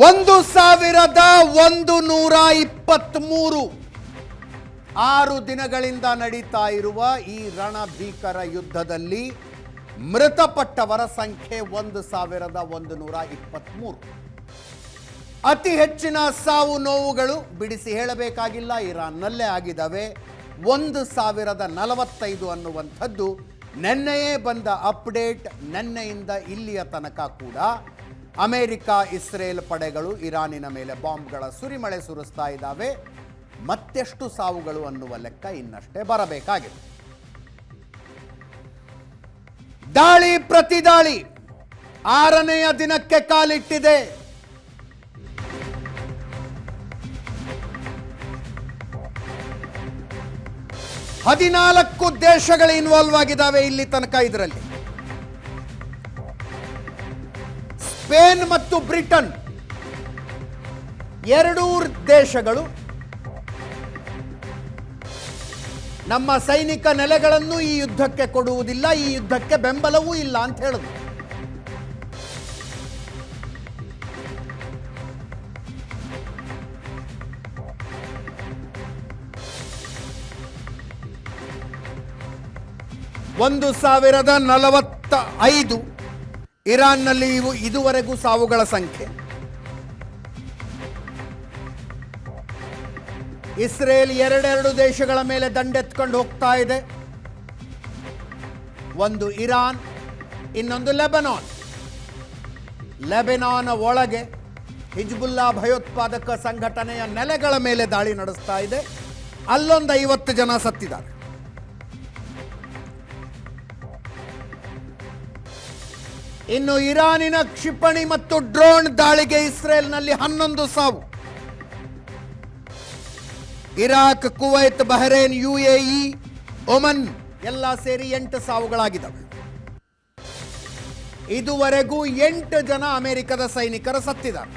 1123 6 ದಿನಗಳಿಂದ ನಡೀತಾ ಇರುವ ಈ ರಣಭೀಕರ ಯುದ್ಧದಲ್ಲಿ ಮೃತಪಟ್ಟವರ ಸಂಖ್ಯೆ 1123. ಅತಿ ಹೆಚ್ಚಿನ ಸಾವು ನೋವುಗಳು ಬಿಡಿಸಿ ಹೇಳಬೇಕಾಗಿಲ್ಲ, ಇರಾನ್ನಲ್ಲೇ ಆಗಿದ್ದಾವೆ. 1045 ಅನ್ನುವಂಥದ್ದು ನೆನ್ನೆಯೇ ಬಂದ ಅಪ್ಡೇಟ್. ನೆನ್ನೆಯಿಂದ ಇಲ್ಲಿಯ ತನಕ ಕೂಡ ಅಮೆರಿಕ ಇಸ್ರೇಲ್ ಪಡೆಗಳು ಇರಾನಿನ ಮೇಲೆ ಬಾಂಬ್ಗಳ ಸುರಿಮಳೆ ಸುರಿಸ್ತಾ ಇದ್ದಾವೆ. ಮತ್ತೆಷ್ಟು ಸಾವುಗಳು ಅನ್ನುವ ಲೆಕ್ಕ ಇನ್ನಷ್ಟೇ ಬರಬೇಕಾಗಿದೆ. ದಾಳಿ ಪ್ರತಿ ದಾಳಿ 6ನೆಯ ದಿನಕ್ಕೆ ಕಾಲಿಟ್ಟಿದೆ. ಹದಿನಾಲ್ಕು ದೇಶಗಳು ಇನ್ವಾಲ್ವ್ ಆಗಿದ್ದಾವೆ ಇಲ್ಲಿ ತನಕ. ಇದರಲ್ಲಿ ಸ್ಪೇನ್ ಮತ್ತು ಬ್ರಿಟನ್ ಎರಡೂ ದೇಶಗಳು ನಮ್ಮ ಸೈನಿಕ ನೆಲೆಗಳನ್ನು ಈ ಯುದ್ಧಕ್ಕೆ ಕೊಡುವುದಿಲ್ಲ, ಈ ಯುದ್ಧಕ್ಕೆ ಬೆಂಬಲವೂ ಇಲ್ಲ ಅಂತ ಹೇಳಿದ್ರು. ಒಂದು 1045 ಇರಾನ್ನಲ್ಲಿ ಇದುವರೆಗೂ ಸಾವುಗಳ ಸಂಖ್ಯೆ. ಇಸ್ರೇಲ್ ಎರಡೆರಡು ದೇಶಗಳ ಮೇಲೆ ದಂಡೆತ್ಕೊಂಡು ಹೋಗ್ತಾ ಇದೆ. ಒಂದು ಇರಾನ್, ಇನ್ನೊಂದು ಲೆಬನಾನ್. ಲೆಬನಾನ್ ಒಳಗೆ ಹಿಜ್ಬುಲ್ಲಾ ಭಯೋತ್ಪಾದಕ ಸಂಘಟನೆಯ ನೆಲೆಗಳ ಮೇಲೆ ದಾಳಿ ನಡೆಸ್ತಾ ಇದೆ. ಅಲ್ಲೊಂದು 50 ಜನ ಸತ್ತಿದ್ದಾರೆ. ಇನ್ನು ಇರಾನಿನ ಕ್ಷಿಪಣಿ ಮತ್ತು ಡ್ರೋನ್ ದಾಳಿಗೆ ಇಸ್ರೇಲ್ನಲ್ಲಿ 11 ಸಾವು. Iraq, Kuwait, Bahrain, UAE, Oman ಎಲ್ಲ ಸೇರಿ 8 ಸಾವುಗಳಾಗಿದ್ದಾವೆ. ಇದುವರೆಗೂ 8 ಜನ ಅಮೆರಿಕದ ಸೈನಿಕರು ಸತ್ತಿದ್ದಾರೆ.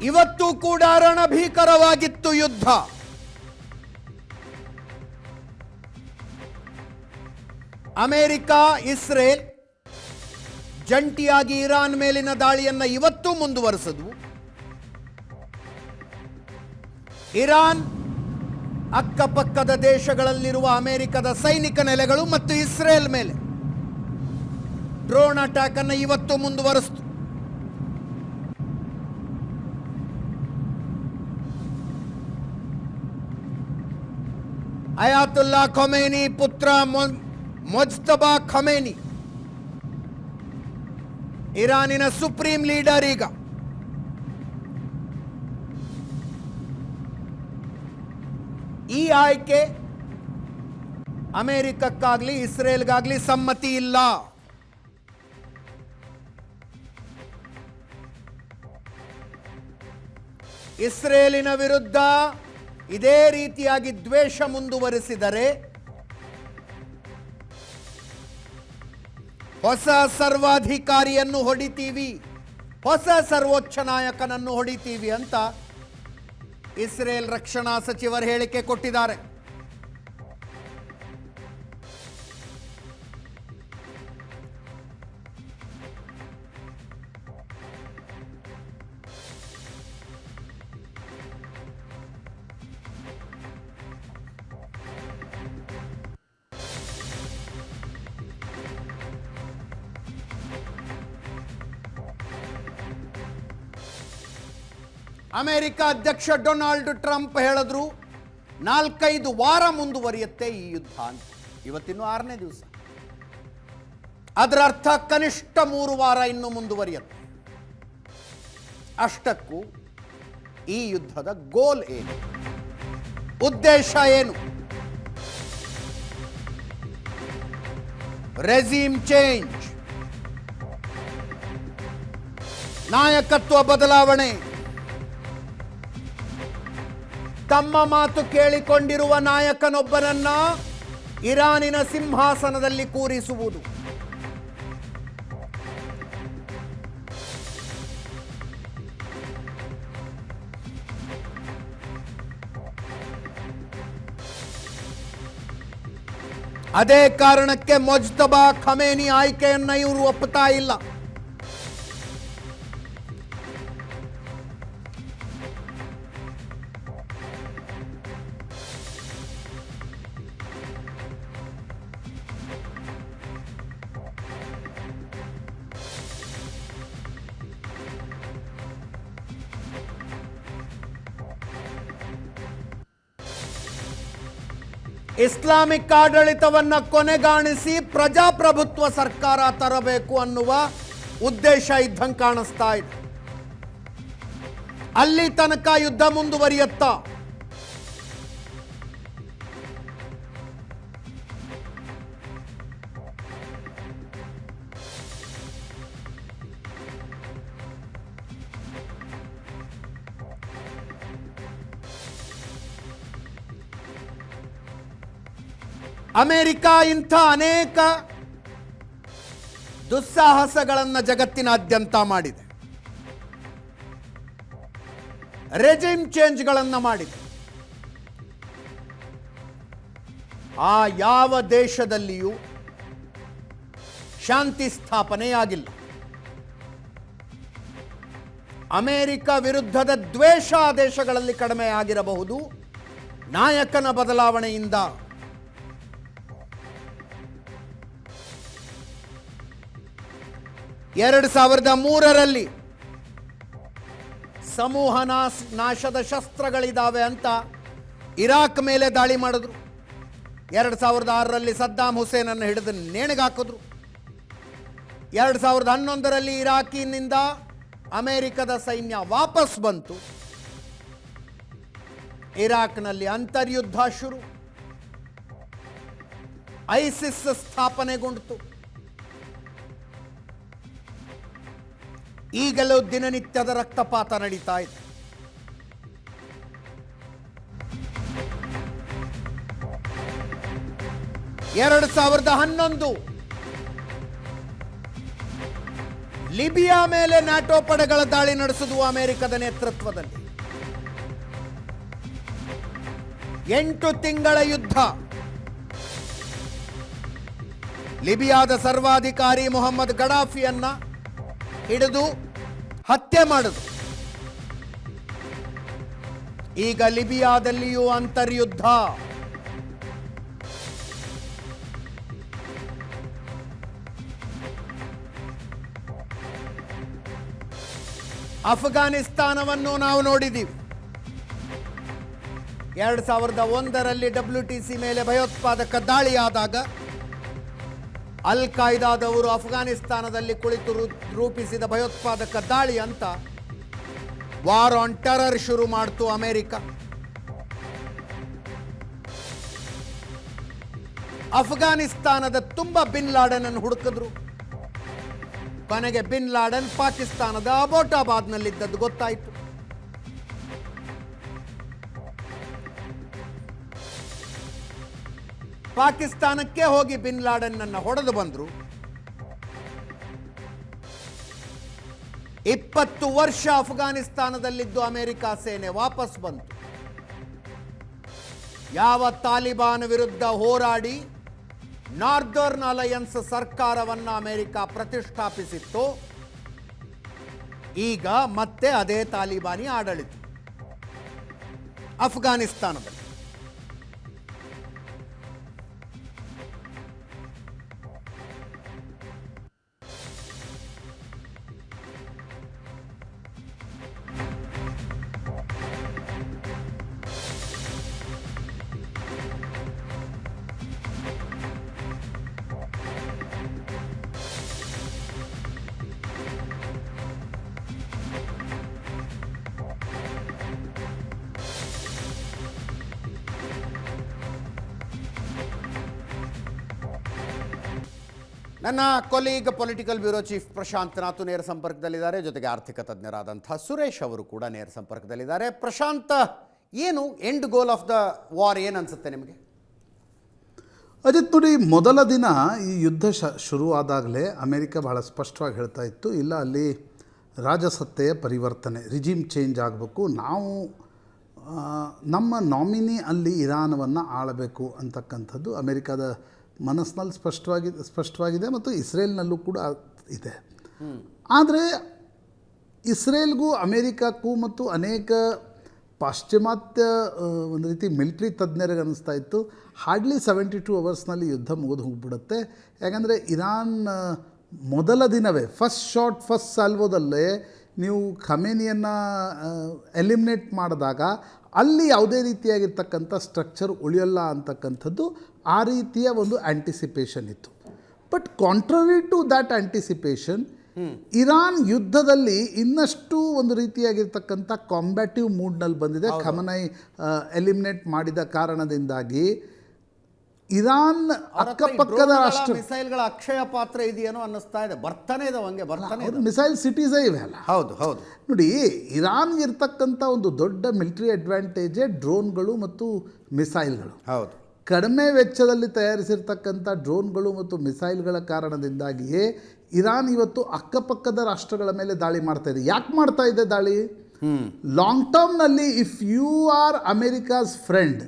ಇವತ್ತು ಕೂಡ ರಣಭೀಕರವಾಗಿತ್ತು ಯುದ್ಧ. ಅಮೆರಿಕ, ಇಸ್ರೇಲ್ ಜಂಟಿಯಾಗಿ ಇರಾನ್ ಮೇಲಿನ ದಾಳಿಯನ್ನು ಇವತ್ತು ಮುಂದುವರಿಸಿದ್ವು. ಇರಾನ್ ಅಕ್ಕಪಕ್ಕದ ದೇಶಗಳಲ್ಲಿರುವ ಅಮೆರಿಕದ ಸೈನಿಕ ನೆಲೆಗಳು ಮತ್ತು ಇಸ್ರೇಲ್ ಮೇಲೆ ಡ್ರೋನ್ ಅಟ್ಯಾಕ್ ಅನ್ನು ಇವತ್ತು ಮುಂದುವರಿಸಿತು. ಅಯಾತುಲ್ಲಾ ಖಮೇನಿ ಪುತ್ರ ಮೊಜ್ತಬಾ ಖಮೇನಿ ಇರಾನಿನ ಸುಪ್ರೀಂ ಲೀಡರ್. ಈಗ ಈ ಆಯ್ಕೆ ಅಮೆರಿಕಕ್ಕಾಗ್ಲಿ ಇಸ್ರೇಲ್ಗಾಗ್ಲಿ ಸಮ್ಮತಿ ಇಲ್ಲ. ಇಸ್ರೇಲಿನ ವಿರುದ್ಧ ಇದೇ ರೀತಿಯಾಗಿ ದ್ವೇಷ ಮುಂದುವರಿಸಿದರೆ ಹೊಸ ಸರ್ವಾಧಿಕಾರಿಯನ್ನು ಹೊಡಿತೀವಿ, ಹೊಸ ಸರ್ವೋಚ್ಚ ನಾಯಕನನ್ನು ಹೊಡಿತೀವಿ ಅಂತ ಇಸ್ರೇಲ್ ರಕ್ಷಣಾ ಸಚಿವರು ಹೇಳಿಕೆ ಕೊಟ್ಟಿದ್ದಾರೆ. ಅಮೆರಿಕ ಅಧ್ಯಕ್ಷ ಡೊನಾಲ್ಡ್ ಟ್ರಂಪ್ ಹೇಳಿದ್ರು 4-5 ವಾರ ಮುಂದುವರಿಯುತ್ತೆ ಈ ಯುದ್ಧ ಅಂತ. ಇವತ್ತಿನ್ನು 6ನೇ ದಿವಸ. ಅದರ ಅರ್ಥ ಕನಿಷ್ಠ 3 ವಾರ ಇನ್ನು ಮುಂದುವರಿಯುತ್ತೆ. ಅಷ್ಟಕ್ಕೂ ಈ ಯುದ್ಧದ ಗೋಲ್ ಏನು, ಉದ್ದೇಶ ಏನು? ರೆಜಿಮ್ ಚೇಂಜ್, ನಾಯಕತ್ವ ಬದಲಾವಣೆ, ತಮ್ಮ ಮಾತು ಕೇಳಿಕೊಂಡಿರುವ ನಾಯಕನೊಬ್ಬನನ್ನ ಇರಾನಿನ ಸಿಂಹಾಸನದಲ್ಲಿ ಕೂರಿಸುವುದು. ಅದೇ ಕಾರಣಕ್ಕೆ ಮೊಜ್ತಬಾ ಖಮೇನಿ ಆಯ್ಕೆಯನ್ನ ಇವರು ಒಪ್ಪುತ್ತಾ ಇಲ್ಲ. ಇಸ್ಲಾಮಿಕ್ ಆಡಳಿತವನ್ನ ಕೊನೆಗಾಣಿಸಿ ಪ್ರಜಾಪ್ರಭುತ್ವ ಸರ್ಕಾರ ತರಬೇಕು ಅನ್ನುವ ಉದ್ದೇಶ ಇದ್ದಂಗೆ ಕಾಣಿಸ್ತಾ ಇದೆ. ಅಲ್ಲಿ ತನಕ ಯುದ್ಧ ಮುಂದುವರಿಯುತ್ತಾ? ಅಮೆರಿಕ ಇಂಥ ಅನೇಕ ದುಸ್ಸಾಹಸಗಳನ್ನು ಜಗತ್ತಿನಾದ್ಯಂತ ಮಾಡಿದೆ. ರೆಜಿಮ್ ಚೇಂಜ್ಗಳನ್ನು ಮಾಡಿದೆ. ಆ ಯಾವ ದೇಶದಲ್ಲಿಯೂ ಶಾಂತಿ ಸ್ಥಾಪನೆಯಾಗಿಲ್ಲ. ಅಮೆರಿಕ ವಿರುದ್ಧದ ದ್ವೇಷ ಆ ದೇಶಗಳಲ್ಲಿ ಕಡಿಮೆ ಆಗಿರಬಹುದು ನಾಯಕನ ಬದಲಾವಣೆಯಿಂದ. 2003ರಲ್ಲಿ ಸಮೂಹ ನಾಶದ ಶಸ್ತ್ರಗಳಿದ್ದಾವೆ ಅಂತ ಇರಾಕ್ ಮೇಲೆ ದಾಳಿ ಮಾಡಿದ್ರು. 2006ರಲ್ಲಿ ಸದ್ದಾಂ ಹುಸೇನನ್ನು ಹಿಡಿದು ನೇಣಿಗಾಕಿದ್ರು. 2011ರಲ್ಲಿ ಇರಾಕಿನಿಂದ ಅಮೆರಿಕದ ಸೈನ್ಯ ವಾಪಸ್ ಬಂತು. ಇರಾಕ್ನಲ್ಲಿ ಅಂತರ್ಯುದ್ಧ ಶುರು. ಐಸಿಸ್ ಸ್ಥಾಪನೆಗೊಂಡಿತು. ಈಗಲೂ ದಿನನಿತ್ಯದ ರಕ್ತಪಾತ ನಡೀತಾ ಇದೆ. ಎರಡು 2011 ಲಿಬಿಯಾ ಮೇಲೆ ನ್ಯಾಟೋ ಪಡೆಗಳ ದಾಳಿ ನಡೆಸಿದ್ವು ಅಮೆರಿಕದ ನೇತೃತ್ವದಲ್ಲಿ. 8 ತಿಂಗಳ ಯುದ್ಧ. ಲಿಬಿಯಾದ ಸರ್ವಾಧಿಕಾರಿ ಮೊಹಮ್ಮದ್ ಗಡಾಫಿಯನ್ನ ಹಿಡಿದು ಹತ್ಯೆ ಮಾಡಿದ್ರು. ಈಗ ಲಿಬಿಯಾದಲ್ಲಿಯೂ ಅಂತರ್ಯುದ್ಧ. ಅಫ್ಘಾನಿಸ್ತಾನವನ್ನು ನಾವು ನೋಡಿದ್ದೀವಿ. 2001ರಲ್ಲಿ WTC ಮೇಲೆ ಭಯೋತ್ಪಾದಕ ದಾಳಿಯಾದಾಗ ಅಲ್ ಕಾಯ್ದಾದವರು ಅಫ್ಘಾನಿಸ್ತಾನದಲ್ಲಿ ಕುಳಿತು ರೂಪಿಸಿದ ಭಯೋತ್ಪಾದಕ ದಾಳಿ ಅಂತ ವಾರ್ ಆನ್ ಟೆರರ್ ಶುರು ಮಾಡ್ತು ಅಮೆರಿಕ. ಅಫ್ಘಾನಿಸ್ತಾನದ ತುಂಬ ಬಿನ್ ಲಾಡೆನ್ ಅನ್ನು ಹುಡುಕಿದ್ರು. ಕೊನೆಗೆ ಬಿನ್ ಲಾಡೆನ್ ಪಾಕಿಸ್ತಾನದ ಅಬೋಟಾಬಾದ್ನಲ್ಲಿದ್ದದ್ದು ಗೊತ್ತಾಯಿತು. ಪಾಕಿಸ್ತಾನಕ್ಕೆ ಹೋಗಿ ಬಿನ್ ಲಾಡೆನ್ ಅನ್ನು ಹೊಡೆದು ಬಂದರು. 20 ವರ್ಷ ಅಫ್ಘಾನಿಸ್ತಾನದಲ್ಲಿದ್ದು ಅಮೆರಿಕ ಸೇನೆ ವಾಪಸ್ ಬಂತು. ಯಾವ ತಾಲಿಬಾನ್ ವಿರುದ್ಧ ಹೋರಾಡಿ ನಾರ್ದರ್ನ್ ಅಲಯನ್ಸ್ ಸರ್ಕಾರವನ್ನು ಅಮೆರಿಕ ಪ್ರತಿಷ್ಠಾಪಿಸಿತ್ತು, ಈಗ ಮತ್ತೆ ಅದೇ ತಾಲಿಬಾನಿ ಆಡಳಿತ ಅಫ್ಘಾನಿಸ್ತಾನದಲ್ಲಿ. ನನ್ನ colleague political bureau chief Prashant Nathu ನೇರ ಸಂಪರ್ಕದಲ್ಲಿದ್ದಾರೆ. ಜೊತೆಗೆ ಆರ್ಥಿಕ ತಜ್ಞರಾದಂಥ ಸುರೇಶ್ ಅವರು ಕೂಡ ನೇರ ಸಂಪರ್ಕದಲ್ಲಿದ್ದಾರೆ. ಪ್ರಶಾಂತ್, ಏನು end goal of the war ಏನು ಅನ್ಸುತ್ತೆ ನಿಮಗೆ? ಅಜಿತ್ ನೋಡಿ, ಮೊದಲ ದಿನ ಈ ಯುದ್ಧ ಶುರುವಾದಾಗಲೇ ಅಮೇರಿಕ ಬಹಳ ಸ್ಪಷ್ಟವಾಗಿ ಹೇಳ್ತಾ ಇತ್ತು, ಇಲ್ಲ ಅಲ್ಲಿ ರಾಜಸತ್ತೆಯ ಪರಿವರ್ತನೆ, ರಿಜಿಮ್ ಚೇಂಜ್ ಆಗಬೇಕು, ನಾವು ನಮ್ಮ ನಾಮಿನಿ ಅಲ್ಲಿ ಇರಾನವನ್ನು ಆಳಬೇಕು ಅಂತಕ್ಕಂಥದ್ದು ಅಮೇರಿಕಾದ ಮನಸ್ಸಿನಲ್ಲಿ ಸ್ಪಷ್ಟವಾಗಿದೆ ಮತ್ತು ಇಸ್ರೇಲ್ನಲ್ಲೂ ಕೂಡ ಇದೆ. ಆದರೆ ಇಸ್ರೇಲ್ಗೂ ಅಮೇರಿಕಕ್ಕೂ ಮತ್ತು ಅನೇಕ ಪಾಶ್ಚಿಮಾತ್ಯ ಒಂದು ರೀತಿ ಮಿಲಿಟ್ರಿ ತಜ್ಞರಿಗೆ ಅನ್ನಿಸ್ತಾ ಇತ್ತು ಹಾರ್ಡ್ಲಿ 72 ಅವರ್ಸ್ನಲ್ಲಿ ಯುದ್ಧ ಮುಗಿದು ಹೋಗ್ಬಿಡುತ್ತೆ. ಯಾಕಂದರೆ ಇರಾನ್ ಮೊದಲ ದಿನವೇ ಫಸ್ಟ್ ಸಾಲ್ವೋದಲ್ಲೇ ನೀವು ಖಮೇನಿಯನ್ನು ಎಲಿಮಿನೇಟ್ ಮಾಡಿದಾಗ ಅಲ್ಲಿ ಯಾವುದೇ ರೀತಿಯಾಗಿರ್ತಕ್ಕಂಥ ಸ್ಟ್ರಕ್ಚರ್ ಉಳಿಯೋಲ್ಲ ಅಂತಕ್ಕಂಥದ್ದು ಆ ರೀತಿಯ ಒಂದು ಆ್ಯಂಟಿಸಿಪೇಷನ್ ಇತ್ತು. But contrary to that anticipation, Iran ಯುದ್ಧದಲ್ಲಿ ಇನ್ನಷ್ಟು ಒಂದು ರೀತಿಯಾಗಿರ್ತಕ್ಕಂಥ ಕಾಂಬ್ಯಾಟಿವ್ ಮೂಡ್ನಲ್ಲಿ ಬಂದಿದೆ. ಖಮನೈ ಎಲಿಮಿನೇಟ್ ಮಾಡಿದ ಕಾರಣದಿಂದಾಗಿ ಇರಾನ್ ಅಕ್ಕಪಕ್ಕದ ರಾಷ್ಟ್ರ ಮಿಸೈಲ್ಗಳ ಅಕ್ಷಯ ಪಾತ್ರ ಇದೆಯೇನೋ ಅನ್ನಿಸ್ತಾ ಇದೆ. ಬರ್ತಾನೆ ಇದೆ, ಹಂಗೆ ಬರ್ತಾನೆ ಇದೆ. ಮಿಸೈಲ್ ಸಿಟೀಸೇ ಇವೆ ಅಲ್ಲ. ಹೌದು ಹೌದು. ನೋಡಿ, ಇರಾನ್ಗೆ ಇರ್ತಕ್ಕಂಥ ಒಂದು ದೊಡ್ಡ ಮಿಲಿಟರಿ ಅಡ್ವಾಂಟೇಜೇ ಡ್ರೋನ್ಗಳು ಮತ್ತು ಮಿಸೈಲ್ಗಳು. ಹೌದು. ಕಡಿಮೆ ವೆಚ್ಚದಲ್ಲಿ ತಯಾರಿಸಿರ್ತಕ್ಕಂಥ ಡ್ರೋನ್ಗಳು ಮತ್ತು ಮಿಸೈಲ್ಗಳ ಕಾರಣದಿಂದಾಗಿಯೇ ಇರಾನ್ ಇವತ್ತು ಅಕ್ಕಪಕ್ಕದ ರಾಷ್ಟ್ರಗಳ ಮೇಲೆ ದಾಳಿ ಮಾಡ್ತಾ ಇದೆ. ಯಾಕೆ ಮಾಡ್ತಾ ಇದೆ ದಾಳಿ? ಲಾಂಗ್ ಟರ್ಮ್ನಲ್ಲಿ if you are America's friend,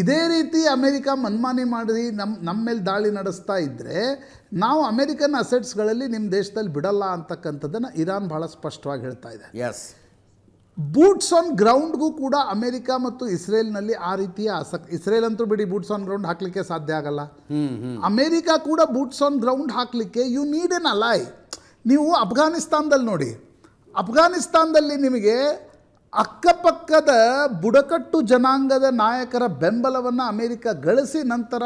ಇದೇ ರೀತಿ ಅಮೇರಿಕ ಮನ್ಮಾನಿ ಮಾಡಿ ನಮ್ಮ ಮೇಲೆ ದಾಳಿ ನಡೆಸ್ತಾ ಇದ್ದರೆ ನಾವು ಅಮೇರಿಕನ್ ಅಸೆಟ್ಸ್ಗಳಲ್ಲಿ ನಿಮ್ಮ ದೇಶದಲ್ಲಿ ಬಿಡಲ್ಲ ಅಂತಕ್ಕಂಥದ್ದನ್ನು ಇರಾನ್ ಬಹಳ ಸ್ಪಷ್ಟವಾಗಿ ಹೇಳ್ತಾ ಇದೆ. ಎಸ್, ಬೂಟ್ಸ್ ಆನ್ ಗ್ರೌಂಡ್ಗೂ ಕೂಡ ಅಮೇರಿಕ ಮತ್ತು ಇಸ್ರೇಲ್ನಲ್ಲಿ ಆ ರೀತಿಯ ಆಸಕ್ತಿ. ಇಸ್ರೇಲ್ ಅಂತೂ ಬಿಡಿ, ಬೂಟ್ಸ್ ಆನ್ ಗ್ರೌಂಡ್ ಹಾಕಲಿಕ್ಕೆ ಸಾಧ್ಯ ಆಗಲ್ಲ. ಅಮೇರಿಕ ಕೂಡ ಬೂಟ್ಸ್ ಆನ್ ಗ್ರೌಂಡ್ ಹಾಕಲಿಕ್ಕೆ ಯು ನೀಡ್ ಎನ್ ಅಲೈ. ನೀವು ಅಫ್ಘಾನಿಸ್ತಾನದಲ್ಲಿ ನೋಡಿ, ಅಫ್ಘಾನಿಸ್ತಾನದಲ್ಲಿ ನಿಮಗೆ ಅಕ್ಕಪಕ್ಕದ ಬುಡಕಟ್ಟು ಜನಾಂಗದ ನಾಯಕರ ಬೆಂಬಲವನ್ನು ಅಮೇರಿಕ ಗಳಿಸಿ ನಂತರ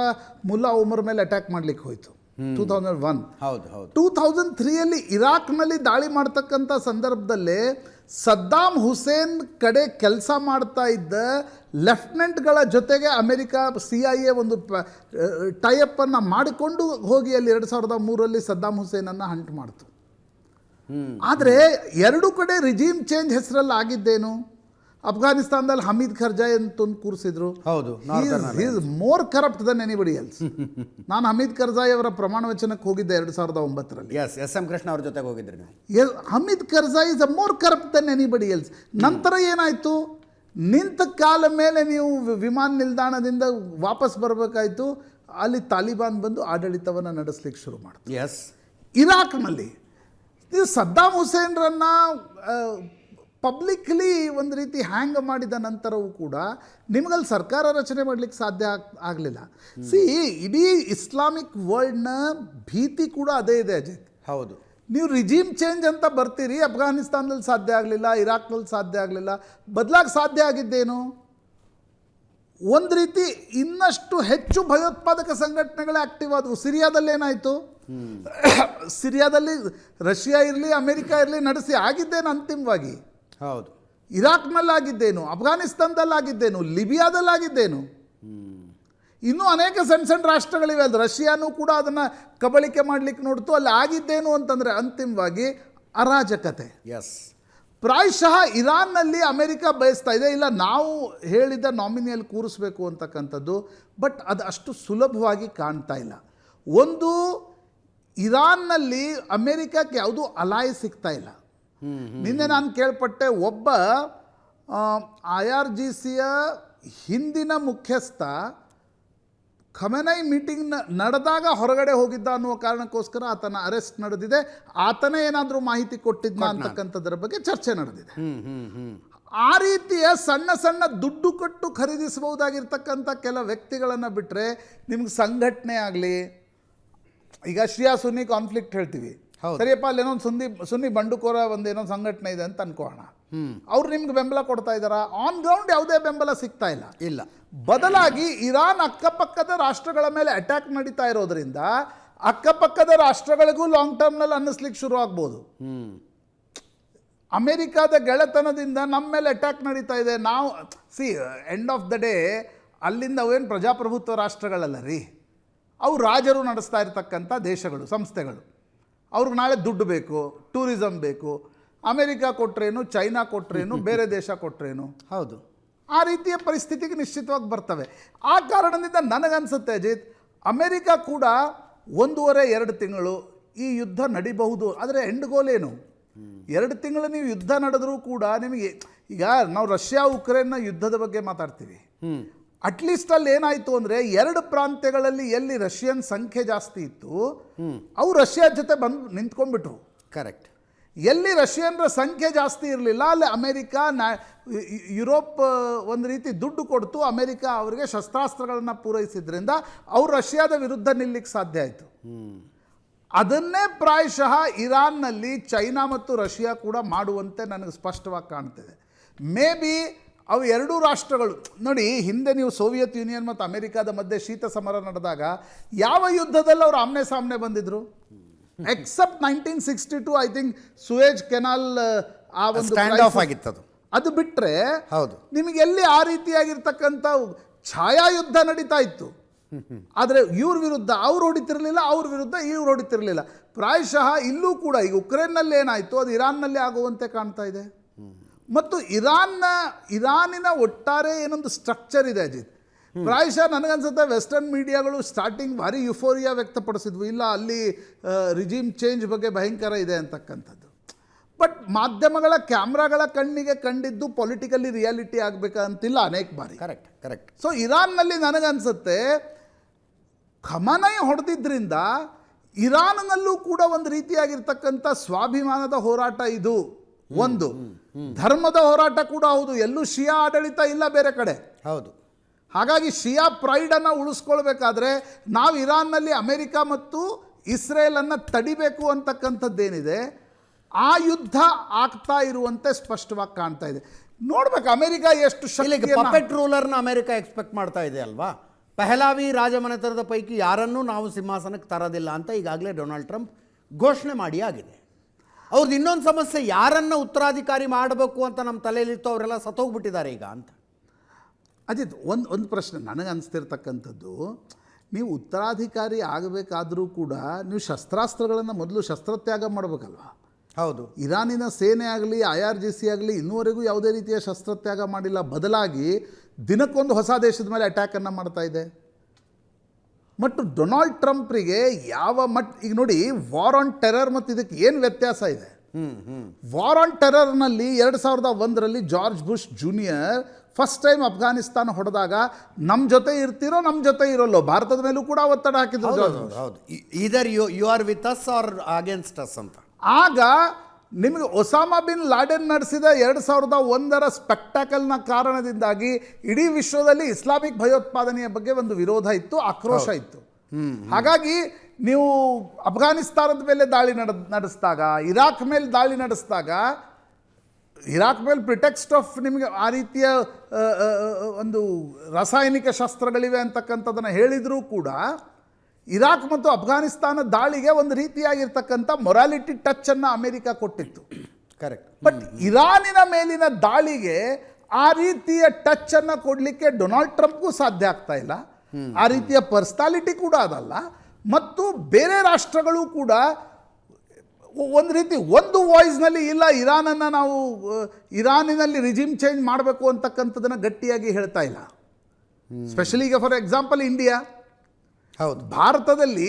ಮುಲ್ಲಾ ಉಮರ್ ಮೇಲೆ ಅಟ್ಯಾಕ್ ಮಾಡಲಿಕ್ಕೆ ಹೋಯಿತು 2001. ಹೌದು ಹೌದು. 2003ಯಲ್ಲಿ ಇರಾಕ್ನಲ್ಲಿ ದಾಳಿ ಮಾಡ್ತಕ್ಕಂಥ ಸಂದರ್ಭದಲ್ಲೇ ಸದ್ದಾಂ ಹುಸೇನ್ ಕಡೆ ಕೆಲಸ ಮಾಡ್ತಾ ಇದ್ದ ಲೆಫ್ಟಿನೆಂಟ್ಗಳ ಜೊತೆಗೆ ಅಮೇರಿಕ CIA ಒಂದು ಟೈಅಪ್ಪನ್ನು ಮಾಡಿಕೊಂಡು ಹೋಗಿ ಅಲ್ಲಿ 2003ರಲ್ಲಿ ಸದ್ದಾಂ ಹುಸೇನನ್ನು ಹಂಟ್ ಮಾಡ್ತು. ಆದರೆ ಎರಡು ಕಡೆ ರಿಜೀಮ್ ಚೇಂಜ್ ಹೆಸರಲ್ಲಿ ಆಗಿದ್ದೇನು? ಅಫ್ಘಾನಿಸ್ತಾನದಲ್ಲಿ ಹಮೀದ್ ಕರ್ಜಾಯ್ ಅಂತ ಒಂದು ಕೂರಿಸಿದ್ರು. ಹೌದು, is more corrupt than anybody else. ನಾನು ಹಮೀದ್ ಕರ್ಜಾಯ್ ಅವರ ಪ್ರಮಾಣ ವಚನಕ್ಕೆ ಹೋಗಿದ್ದೆ 2009ರಲ್ಲಿ. ಎಸ್ ಎಂ ಕೃಷ್ಣ ಅವ್ರ ಜೊತೆಗೆ ಹೋಗಿದ್ರಿ ನೀವು. Hamid Karzai is a more corrupt than anybody else. ನಂತರ ಏನಾಯಿತು? ನಿಂತ ಕಾಲ ಮೇಲೆ ನೀವು ವಿಮಾನ ನಿಲ್ದಾಣದಿಂದ ವಾಪಸ್ ಬರಬೇಕಾಯಿತು. ಅಲ್ಲಿ ತಾಲಿಬಾನ್ ಬಂದು ಆಡಳಿತವನ್ನು ನಡೆಸಲಿಕ್ಕೆ ಶುರು ಮಾಡಿತು. ಎಸ್, ಇರಾಕ್ನಲ್ಲಿ ನೀವು ಸದ್ದಾಂ ಹುಸೇನ್ರನ್ನು ಪಬ್ಲಿಕ್ಲಿ ಒಂದು ರೀತಿ ಹ್ಯಾಂಗ್ ಮಾಡಿದ ನಂತರವೂ ಕೂಡ ನಿಮಗಲ್ಲಿ ಸರ್ಕಾರ ರಚನೆ ಮಾಡಲಿಕ್ಕೆ ಸಾಧ್ಯ ಆಗಲಿಲ್ಲ. ಇಡೀ ಇಸ್ಲಾಮಿಕ್ ವರ್ಲ್ಡ್ನ ಭೀತಿ ಕೂಡ ಅದೇ ಇದೆ ಅಜಯ್. ಹೌದು. ನೀವು ರಿಜೀಮ್ ಚೇಂಜ್ ಅಂತ ಬರ್ತೀರಿ, ಅಫ್ಘಾನಿಸ್ತಾನದಲ್ಲಿ ಸಾಧ್ಯ ಆಗಲಿಲ್ಲ, ಇರಾಕ್ನಲ್ಲಿ ಸಾಧ್ಯ ಆಗಲಿಲ್ಲ, ಬದಲಾಗಿ ಸಾಧ್ಯ ಆಗಿದ್ದೇನು? ಒಂದು ರೀತಿ ಇನ್ನಷ್ಟು ಹೆಚ್ಚು ಭಯೋತ್ಪಾದಕ ಸಂಘಟನೆಗಳೇ ಆಕ್ಟಿವ್ ಆದವು. ಸಿರಿಯಾದಲ್ಲಿ ಏನಾಯಿತು? ಸಿರಿಯಾದಲ್ಲಿ ರಷ್ಯಾ ಇರಲಿ ಅಮೇರಿಕ ಇರಲಿ ನಡೆಸಿ ಆಗಿದ್ದೇನು ಅಂತಿಮವಾಗಿ? ಹೌದು. ಇರಾಕ್ನಲ್ಲಿ ಆಗಿದ್ದೇನು? ಅಫ್ಘಾನಿಸ್ತಾನದಲ್ಲಿ ಆಗಿದ್ದೇನು? ಲಿಬಿಯಾದಲ್ಲಿ ಆಗಿದ್ದೇನು? ಇನ್ನೂ ಅನೇಕ ಸಣ್ಣ ಸಣ್ಣ ರಾಷ್ಟ್ರಗಳಿವೆ. ಅದು ರಷ್ಯಾನೂ ಕೂಡ ಅದನ್ನು ಕಬಳಿಕೆ ಮಾಡಲಿಕ್ಕೆ ನೋಡ್ತು. ಅಲ್ಲಿ ಆಗಿದ್ದೇನು ಅಂತಂದರೆ ಅಂತಿಮವಾಗಿ ಅರಾಜಕತೆ. ಎಸ್, ಪ್ರಾಯಶಃ ಇರಾನ್ನಲ್ಲಿ ಅಮೇರಿಕ ಬಯಸ್ತಾ ಇದೆ, ಇಲ್ಲ ನಾವು ಹೇಳಿದ ನಾಮಿನಿಯಲ್ಲಿ ಕೂರಿಸ್ಬೇಕು ಅಂತಕ್ಕಂಥದ್ದು. ಬಟ್ ಅದು ಅಷ್ಟು ಸುಲಭವಾಗಿ ಕಾಣ್ತಾ ಇಲ್ಲ. ಒಂದು, ಇರಾನ್ನಲ್ಲಿ ಅಮೇರಿಕಕ್ಕೆ ಯಾವುದೂ ಅಲಾಯ್ ಸಿಗ್ತಾ ಇಲ್ಲ. ನಿನ್ನೆ ನಾನು ಕೇಳ್ಪಟ್ಟೆ, ಒಬ್ಬ IRGCಯ ಹಿಂದಿನ ಮುಖ್ಯಸ್ಥ ಖಮೆನೈ ಮೀಟಿಂಗ್ ನಡೆದಾಗ ಹೊರಗಡೆ ಹೋಗಿದ್ದ ಅನ್ನುವ ಕಾರಣಕ್ಕೋಸ್ಕರ ಆತನ ಅರೆಸ್ಟ್ ನಡೆದಿದೆ. ಆತನೇ ಏನಾದರೂ ಮಾಹಿತಿ ಕೊಟ್ಟಿದ್ದ ಅಂತಕ್ಕಂಥದ್ರ ಬಗ್ಗೆ ಚರ್ಚೆ ನಡೆದಿದೆ. ಆ ರೀತಿಯ ಸಣ್ಣ ಸಣ್ಣ ದುಡ್ಡು ಕೊಟ್ಟು ಖರೀದಿಸಬಹುದಾಗಿರ್ತಕ್ಕಂಥ ಕೆಲ ವ್ಯಕ್ತಿಗಳನ್ನು ಬಿಟ್ಟರೆ ನಿಮ್ಗೆ ಸಂಘಟನೆ ಆಗಲಿ, ಈಗ ಶಿಯಾ ಸುನ್ನಿ ಕಾನ್ಫ್ಲಿಕ್ಟ್ ಹೇಳ್ತೀವಿ, ಸರಿಯಪ್ಪ, ಅಲ್ಲಿ ಏನೋ ಸುನ್ನಿ ಬಂಡುಕೋರ ಒಂದೇನೋ ಸಂಘಟನೆ ಇದೆ ಅಂತ ಅನ್ಕೋಣ, ಅವ್ರು ನಿಮ್ಗೆ ಬೆಂಬಲ ಕೊಡ್ತಾ ಇದ್ದಾರಾ? ಆನ್ ಗ್ರೌಂಡ್ ಯಾವುದೇ ಬೆಂಬಲ ಸಿಗ್ತಾ ಇಲ್ಲ. ಬದಲಾಗಿ ಇರಾನ್ ಅಕ್ಕಪಕ್ಕದ ರಾಷ್ಟ್ರಗಳ ಮೇಲೆ ಅಟ್ಯಾಕ್ ನಡೀತಾ ಇರೋದ್ರಿಂದ ಅಕ್ಕಪಕ್ಕದ ರಾಷ್ಟ್ರಗಳಿಗೂ ಲಾಂಗ್ ಟರ್ಮ್ನಲ್ಲಿ ಅನ್ನಿಸ್ಲಿಕ್ಕೆ ಶುರು ಆಗ್ಬೋದು. ಅಮೇರಿಕಾದ ಗೆಳೆತನದಿಂದ ನಮ್ಮ ಮೇಲೆ ಅಟ್ಯಾಕ್ ನಡೀತಾ ಇದೆ. ನಾವು ಎಂಡ್ ಆಫ್ ದ ಡೇ ಅಲ್ಲಿಂದ ಅವೇನು ಪ್ರಜಾಪ್ರಭುತ್ವ ರಾಷ್ಟ್ರಗಳಲ್ಲ ರೀ, ಅವು ರಾಜರು ನಡೆಸ್ತಾ ಇರ್ತಕ್ಕಂಥ ದೇಶಗಳು, ಸಂಸ್ಥೆಗಳು. ಅವ್ರಿಗೆ ನಾಳೆ ದುಡ್ಡು ಬೇಕು, ಟೂರಿಸಮ್ ಬೇಕು. ಅಮೇರಿಕಾ ಕೊಟ್ರೇನು, ಚೈನಾ ಕೊಟ್ರೇನು, ಬೇರೆ ದೇಶ ಕೊಟ್ರೇನು. ಹೌದು. ಆ ರೀತಿಯ ಪರಿಸ್ಥಿತಿಗೆ ನಿಶ್ಚಿತವಾಗಿ ಬರ್ತವೆ. ಆ ಕಾರಣದಿಂದ ನನಗನ್ಸುತ್ತೆ ಅಜಿತ್, ಅಮೆರಿಕ ಕೂಡ 1.5-2 ತಿಂಗಳು ಈ ಯುದ್ಧ ನಡಿಬಹುದು. ಆದರೆ ಎಂಡ್ ಗೋಲ್ ಏನು? 2 ತಿಂಗಳು ನೀವು ಯುದ್ಧ ನಡೆದರೂ ಕೂಡ ನಿಮಗೆ, ಈಗ ನಾವು ರಷ್ಯಾ ಉಕ್ರೇನ್ನ ಯುದ್ಧದ ಬಗ್ಗೆ ಮಾತಾಡ್ತೀವಿ, ಅಟ್ಲೀಸ್ಟ್ ಅಲ್ಲಿ ಏನಾಯಿತು ಅಂದರೆ 2 ಪ್ರಾಂತ್ಯಗಳಲ್ಲಿ ಎಲ್ಲಿ ರಷ್ಯನ್ ಸಂಖ್ಯೆ ಜಾಸ್ತಿ ಇತ್ತು ಅವು ರಷ್ಯಾ ಜೊತೆ ಬಂದು ನಿಂತ್ಕೊಂಡ್ಬಿಟ್ರು. ಕರೆಕ್ಟ್. ಎಲ್ಲಿ ರಷ್ಯನ್ರ ಸಂಖ್ಯೆ ಜಾಸ್ತಿ ಇರಲಿಲ್ಲ ಅಲ್ಲಿ ಅಮೆರಿಕ ಯುರೋಪ್ ಒಂದು ರೀತಿ ದುಡ್ಡು ಕೊಡ್ತು, ಅಮೆರಿಕ ಅವರಿಗೆ ಶಸ್ತ್ರಾಸ್ತ್ರಗಳನ್ನು ಪೂರೈಸಿದ್ರಿಂದ ಅವರು ರಷ್ಯಾದ ವಿರುದ್ಧ ನಿಲ್ಲಿಕ್ಕೆ ಸಾಧ್ಯ ಆಯಿತು. ಅದನ್ನೇ ಪ್ರಾಯಶಃ ಇರಾನ್ನಲ್ಲಿ ಚೈನಾ ಮತ್ತು ರಷ್ಯಾ ಕೂಡ ಮಾಡುವಂತೆ ನನಗೆ ಸ್ಪಷ್ಟವಾಗಿ ಕಾಣ್ತಿದೆ. ಮೇ ಬಿ ಅವು 2 ರಾಷ್ಟ್ರಗಳು ನೋಡಿ, ಹಿಂದೆ ನೀವು ಸೋವಿಯತ್ ಯೂನಿಯನ್ ಮತ್ತು ಅಮೆರಿಕಾದ ಮಧ್ಯೆ ಶೀತ ಸಮರ ನಡೆದಾಗ ಯಾವ ಯುದ್ಧದಲ್ಲಿ ಅವರು ಆಮ್ನೆ ಸಾಮ್ನೆ ಬಂದಿದ್ರು? Except 1962 I think Suez canal ಆ ಒಂದು ಸ್ಟ್ಯಾಂಡ್ ಆಫ್ ಆಗಿತ್ತು. ಅದು ಬಿಟ್ಟರೆ ಹೌದು, ನಿಮಗೆ ಎಲ್ಲಿ ಆ ರೀತಿಯಾಗಿರ್ತಕ್ಕಂಥ ಛಾಯಾಯುದ್ಧ ನಡೀತಾ ಇತ್ತು. ಆದರೆ ಇವ್ರ ವಿರುದ್ಧ ಅವ್ರು ಹೊಡಿತಿರಲಿಲ್ಲ, ಅವ್ರ ವಿರುದ್ಧ ಇವ್ರು ಹೊಡಿತಿರಲಿಲ್ಲ. ಪ್ರಾಯಶಃ ಇಲ್ಲೂ ಕೂಡ ಈಗ ಉಕ್ರೇನ್ನಲ್ಲಿ ಏನಾಯಿತು ಅದು ಇರಾನ್ನಲ್ಲಿ ಆಗುವಂತೆ ಕಾಣ್ತಾ ಇದೆ. ಮತ್ತು ಇರಾನಿನ ಒಟ್ಟಾರೆ ಏನೊಂದು ಸ್ಟ್ರಕ್ಚರ್ ಇದೆ ಅಜಿತ್. ಪ್ರಾಯಶಃ ನನಗನ್ಸುತ್ತೆ ವೆಸ್ಟರ್ನ್ ಮೀಡಿಯಾಗಳು ಸ್ಟಾರ್ಟಿಂಗ್ ಭಾರಿ ಯುಫೋರಿಯಾ ವ್ಯಕ್ತಪಡಿಸಿದ್ವು, ಇಲ್ಲ ಅಲ್ಲಿ ರಿಜಿಮ್ ಚೇಂಜ್ ಬಗ್ಗೆ ಭಯಂಕರ ಇದೆ ಅಂತಕ್ಕಂಥದ್ದು. ಬಟ್ ಮಾಧ್ಯಮಗಳ ಕ್ಯಾಮ್ರಾಗಳ ಕಣ್ಣಿಗೆ ಕಂಡಿದ್ದು ಪೊಲಿಟಿಕಲಿ ರಿಯಾಲಿಟಿ ಆಗಬೇಕಂತಿಲ್ಲ ಅನೇಕ ಬಾರಿ. Correct correct. ಸೊ ಇರಾನ್ನಲ್ಲಿ ನನಗನ್ಸುತ್ತೆ ಖಮನೈ ಹೊಡೆದಿದ್ದರಿಂದ ಇರಾನ್ನಲ್ಲೂ ಕೂಡ ಒಂದು ರೀತಿಯಾಗಿರ್ತಕ್ಕಂಥ ಸ್ವಾಭಿಮಾನದ ಹೋರಾಟ ಇದು, ಒಂದು ಧರ್ಮದ ಹೋರಾಟ ಕೂಡ ಹೌದು. ಎಲ್ಲೂ ಶಿಯಾ ಆಡಳಿತ ಇಲ್ಲ ಬೇರೆ ಕಡೆ. ಹೌದು. ಹಾಗಾಗಿ ಶಿಯಾ ಪ್ರೈಡನ್ನು ಉಳಿಸ್ಕೊಳ್ಬೇಕಾದ್ರೆ ನಾವು ಇರಾನ್ನಲ್ಲಿ ಅಮೆರಿಕ ಮತ್ತು ಇಸ್ರೇಲನ್ನು ತಡಿಬೇಕು ಅಂತಕ್ಕಂಥದ್ದೇನಿದೆ ಆ ಯುದ್ಧ ಆಗ್ತಾ ಇರುವಂತೆ ಸ್ಪಷ್ಟವಾಗಿ ಕಾಣ್ತಾ ಇದೆ. ನೋಡ್ಬೇಕು ಅಮೆರಿಕ ಎಷ್ಟು ಪಪೆಟ್ ರೂಲರ್ನ ಅಮೆರಿಕ ಎಕ್ಸ್ಪೆಕ್ಟ್ ಮಾಡ್ತಾ ಇದೆ ಅಲ್ವಾ. ಪಹಲಾವಿ ರಾಜಮನೆತನದ ಪೈಕಿ ಯಾರನ್ನೂ ನಾವು ಸಿಂಹಾಸನಕ್ಕೆ ತರೋದಿಲ್ಲ ಅಂತ ಈಗಾಗಲೇ ಡೊನಾಲ್ಡ್ ಟ್ರಂಪ್ ಘೋಷಣೆ ಮಾಡಿ ಆಗಿದೆ. ಅವ್ರದ್ದು ಇನ್ನೊಂದು ಸಮಸ್ಯೆ, ಯಾರನ್ನ ಉತ್ತರಾಧಿಕಾರಿ ಮಾಡಬೇಕು ಅಂತ ನಮ್ಮ ತಲೆಯಲ್ಲಿತ್ತು ಅವರೆಲ್ಲ ಸತ್ತೋಗ್ಬಿಟ್ಟಿದ್ದಾರೆ ಈಗ ಅಂತ. ಅಜಿತ್, ಒಂದು ಪ್ರಶ್ನೆ ನನಗೆ ಅನಿಸ್ತಿರ್ತಕ್ಕಂಥದ್ದು, ನೀವು ಉತ್ತರಾಧಿಕಾರಿ ಆಗಬೇಕಾದರೂ ಕೂಡ ನೀವು ಶಸ್ತ್ರಾಸ್ತ್ರಗಳನ್ನು ಮೊದಲು ಶಸ್ತ್ರತ್ಯಾಗ ಮಾಡಬೇಕಲ್ವ? ಹೌದು. ಇರಾನಿನ ಸೇನೆ ಆಗಲಿ IRGC ಆಗಲಿ ಇನ್ನೂವರೆಗೂ ಯಾವುದೇ ರೀತಿಯ ಶಸ್ತ್ರತ್ಯಾಗ ಮಾಡಿಲ್ಲ. ಬದಲಾಗಿ ದಿನಕ್ಕೊಂದು ಹೊಸ ದೇಶದ ಮೇಲೆ ಅಟ್ಯಾಕನ್ನು ಮಾಡ್ತಾ ಇದೆ. ಮತ್ತು ಡೊನಾಲ್ಡ್ ಟ್ರಂಪ್ರಿಗೆ ಯಾವ ಈಗ ನೋಡಿ, ವಾರ್ ಆನ್ ಟೆರರ್ ಮತ್ತು ಇದಕ್ಕೆ ಏನು ವ್ಯತ್ಯಾಸ ಇದೆ? ವಾರ್ ಆನ್ ಟೆರರ್ನಲ್ಲಿ 2001ರಲ್ಲಿ George Bush junior first time Afghanistan ಹೊಡೆದಾಗ ನಮ್ಮ ಜೊತೆ ಇರ್ತಿರೋ ನಮ್ಮ ಜೊತೆ ಇರೋಲ್ಲೋ ಭಾರತದ ಮೇಲೂ ಕೂಡ ಒತ್ತಡ ಹಾಕಿದ್ರು. ಹೌದು, either you are with us or against us ಅಂತ. ಆಗ ನಿಮಗೆ ಒಸಾಮಾ ಬಿನ್ ಲಾಡೆನ್ ನಡೆಸಿದ 2001ರ ಸ್ಪೆಕ್ಟಾಕಲ್ನ ಕಾರಣದಿಂದಾಗಿ ಇಡೀ ವಿಶ್ವದಲ್ಲಿ ಇಸ್ಲಾಮಿಕ್ ಭಯೋತ್ಪಾದನೆಯ ಬಗ್ಗೆ ಒಂದು ವಿರೋಧ ಇತ್ತು, ಆಕ್ರೋಶ ಇತ್ತು. ಹಾಗಾಗಿ ನೀವು ಅಫ್ಘಾನಿಸ್ತಾನದ ಮೇಲೆ ದಾಳಿ ನಡೆಸಿದಾಗ, ಇರಾಕ್ ಮೇಲೆ ದಾಳಿ ನಡೆಸಿದಾಗ, ಇರಾಕ್ ಮೇಲೆ ಪ್ರಿಟೆಕ್ಸ್ಟ್ ಆಫ್ ನಿಮಗೆ ಆ ರೀತಿಯ ಒಂದು ರಾಸಾಯನಿಕ ಶಸ್ತ್ರಗಳಿವೆ ಅಂತಕ್ಕಂಥದ್ದನ್ನು ಹೇಳಿದರೂ ಕೂಡ ಇರಾಕ್ ಮತ್ತು ಅಫ್ಘಾನಿಸ್ತಾನ ದಾಳಿಗೆ ಒಂದು ರೀತಿಯಾಗಿರ್ತಕ್ಕಂಥ ಮೊರಾಲಿಟಿ ಟಚ್ ಅನ್ನು ಅಮೆರಿಕ ಕೊಟ್ಟಿತ್ತು. ಕರೆಕ್ಟ್. ಬಟ್ ಇರಾನಿನ ಮೇಲಿನ ದಾಳಿಗೆ ಆ ರೀತಿಯ ಟಚ್ ಅನ್ನು ಕೊಡಲಿಕ್ಕೆ ಡೊನಾಲ್ಡ್ ಟ್ರಂಪ್ಗೂ ಸಾಧ್ಯ ಆಗ್ತಾ ಇಲ್ಲ. ಆ ರೀತಿಯ ಪರ್ಸನಾಲಿಟಿ ಕೂಡ ಅದಲ್ಲ. ಮತ್ತು ಬೇರೆ ರಾಷ್ಟ್ರಗಳು ಕೂಡ ಒಂದು ರೀತಿ ಒಂದು ವಾಯ್ಸ್ನಲ್ಲಿ ಇಲ್ಲ, ಇರಾನನ್ನು ನಾವು ಇರಾನಿನಲ್ಲಿ ರಿಜಿಮ್ ಚೇಂಜ್ ಮಾಡಬೇಕು ಅಂತಕ್ಕಂಥದ್ದನ್ನು ಗಟ್ಟಿಯಾಗಿ ಹೇಳ್ತಾ ಇಲ್ಲ. ಸ್ಪೆಷಲಿ ಈಗ ಫಾರ್ ಎಕ್ಸಾಂಪಲ್ ಇಂಡಿಯಾ, ಹೌದು, ಭಾರತದಲ್ಲಿ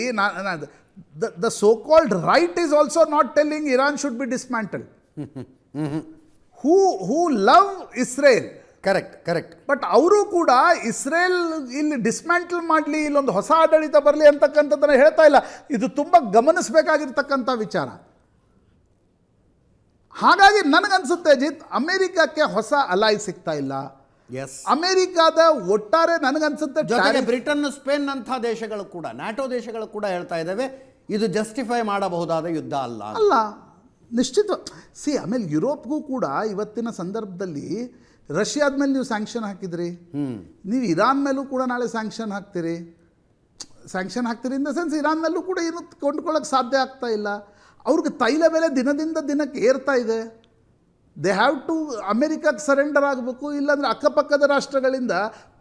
the so called right is also not telling Iran should be dismantle. Who love Israel. Correct correct. But ಅವರು ಕೂಡ ಇಸ್ರೇಲ್ ಇಲ್ಲಿ ಡಿಸ್ಮ್ಯಾಂಟಲ್ ಮಾಡಲಿ, ಇಲ್ಲೊಂದು ಹೊಸ ಆಡಳಿತ ಬರಲಿ ಅಂತಕ್ಕಂಥದ್ದನ್ನು ಹೇಳ್ತಾ ಇಲ್ಲ. ಇದು ತುಂಬ ಗಮನಿಸಬೇಕಾಗಿರ್ತಕ್ಕಂಥ ವಿಚಾರ. ಹಾಗಾಗಿ ನನಗನ್ಸುತ್ತೆ ಅಜಿತ್, ಅಮೆರಿಕಕ್ಕೆ ಹೊಸ ಅಲೈ ಸಿಗ್ತಾ ಇಲ್ಲ. ಅಮೆರಿಕಾದ ಒಟ್ಟಾರೆ ನನಗನ್ಸುತ್ತೆ ಜೊತೆಗೆ ಬ್ರಿಟನ್, ಸ್ಪೇನ್ ಅಂಥ ದೇಶಗಳು ಕೂಡ, ನ್ಯಾಟೋ ದೇಶಗಳು ಕೂಡ ಹೇಳ್ತಾ ಇದ್ದಾವೆ ಇದು ಜಸ್ಟಿಫೈ ಮಾಡಬಹುದಾದ ಯುದ್ಧ ಅಲ್ಲ. ನಿಶ್ಚಿತ. ಆಮೇಲೆ ಯುರೋಪ್ಗೂ ಕೂಡ ಇವತ್ತಿನ ಸಂದರ್ಭದಲ್ಲಿ ರಷ್ಯಾದ ಮೇಲೆ ನೀವು ಸ್ಯಾಂಕ್ಷನ್ ಹಾಕಿದ್ರಿ, ನೀವು ಇರಾನ್ ಮೇಲೂ ಕೂಡ ನಾಳೆ ಸ್ಯಾಂಕ್ಷನ್ ಹಾಕ್ತೀರಿ ಇನ್ ದ ಸೆನ್ಸ್ ಇರಾನ್ನಲ್ಲೂ ಕೂಡ ಏನು ಕೊಂಡ್ಕೊಳ್ಳೋಕೆ ಸಾಧ್ಯ ಆಗ್ತಾ ಇಲ್ಲ. ಅವ್ರಿಗೆ ತೈಲ ಬೆಲೆ ದಿನದಿಂದ ದಿನಕ್ಕೆ ಏರ್ತಾ ಇದೆ. ದೇ ಹ್ಯಾವ್ ಟು ಅಮೆರಿಕಕ್ಕೆ ಸರೆಂಡರ್ ಆಗಬೇಕು, ಇಲ್ಲಾಂದರೆ ಅಕ್ಕಪಕ್ಕದ ರಾಷ್ಟ್ರಗಳಿಂದ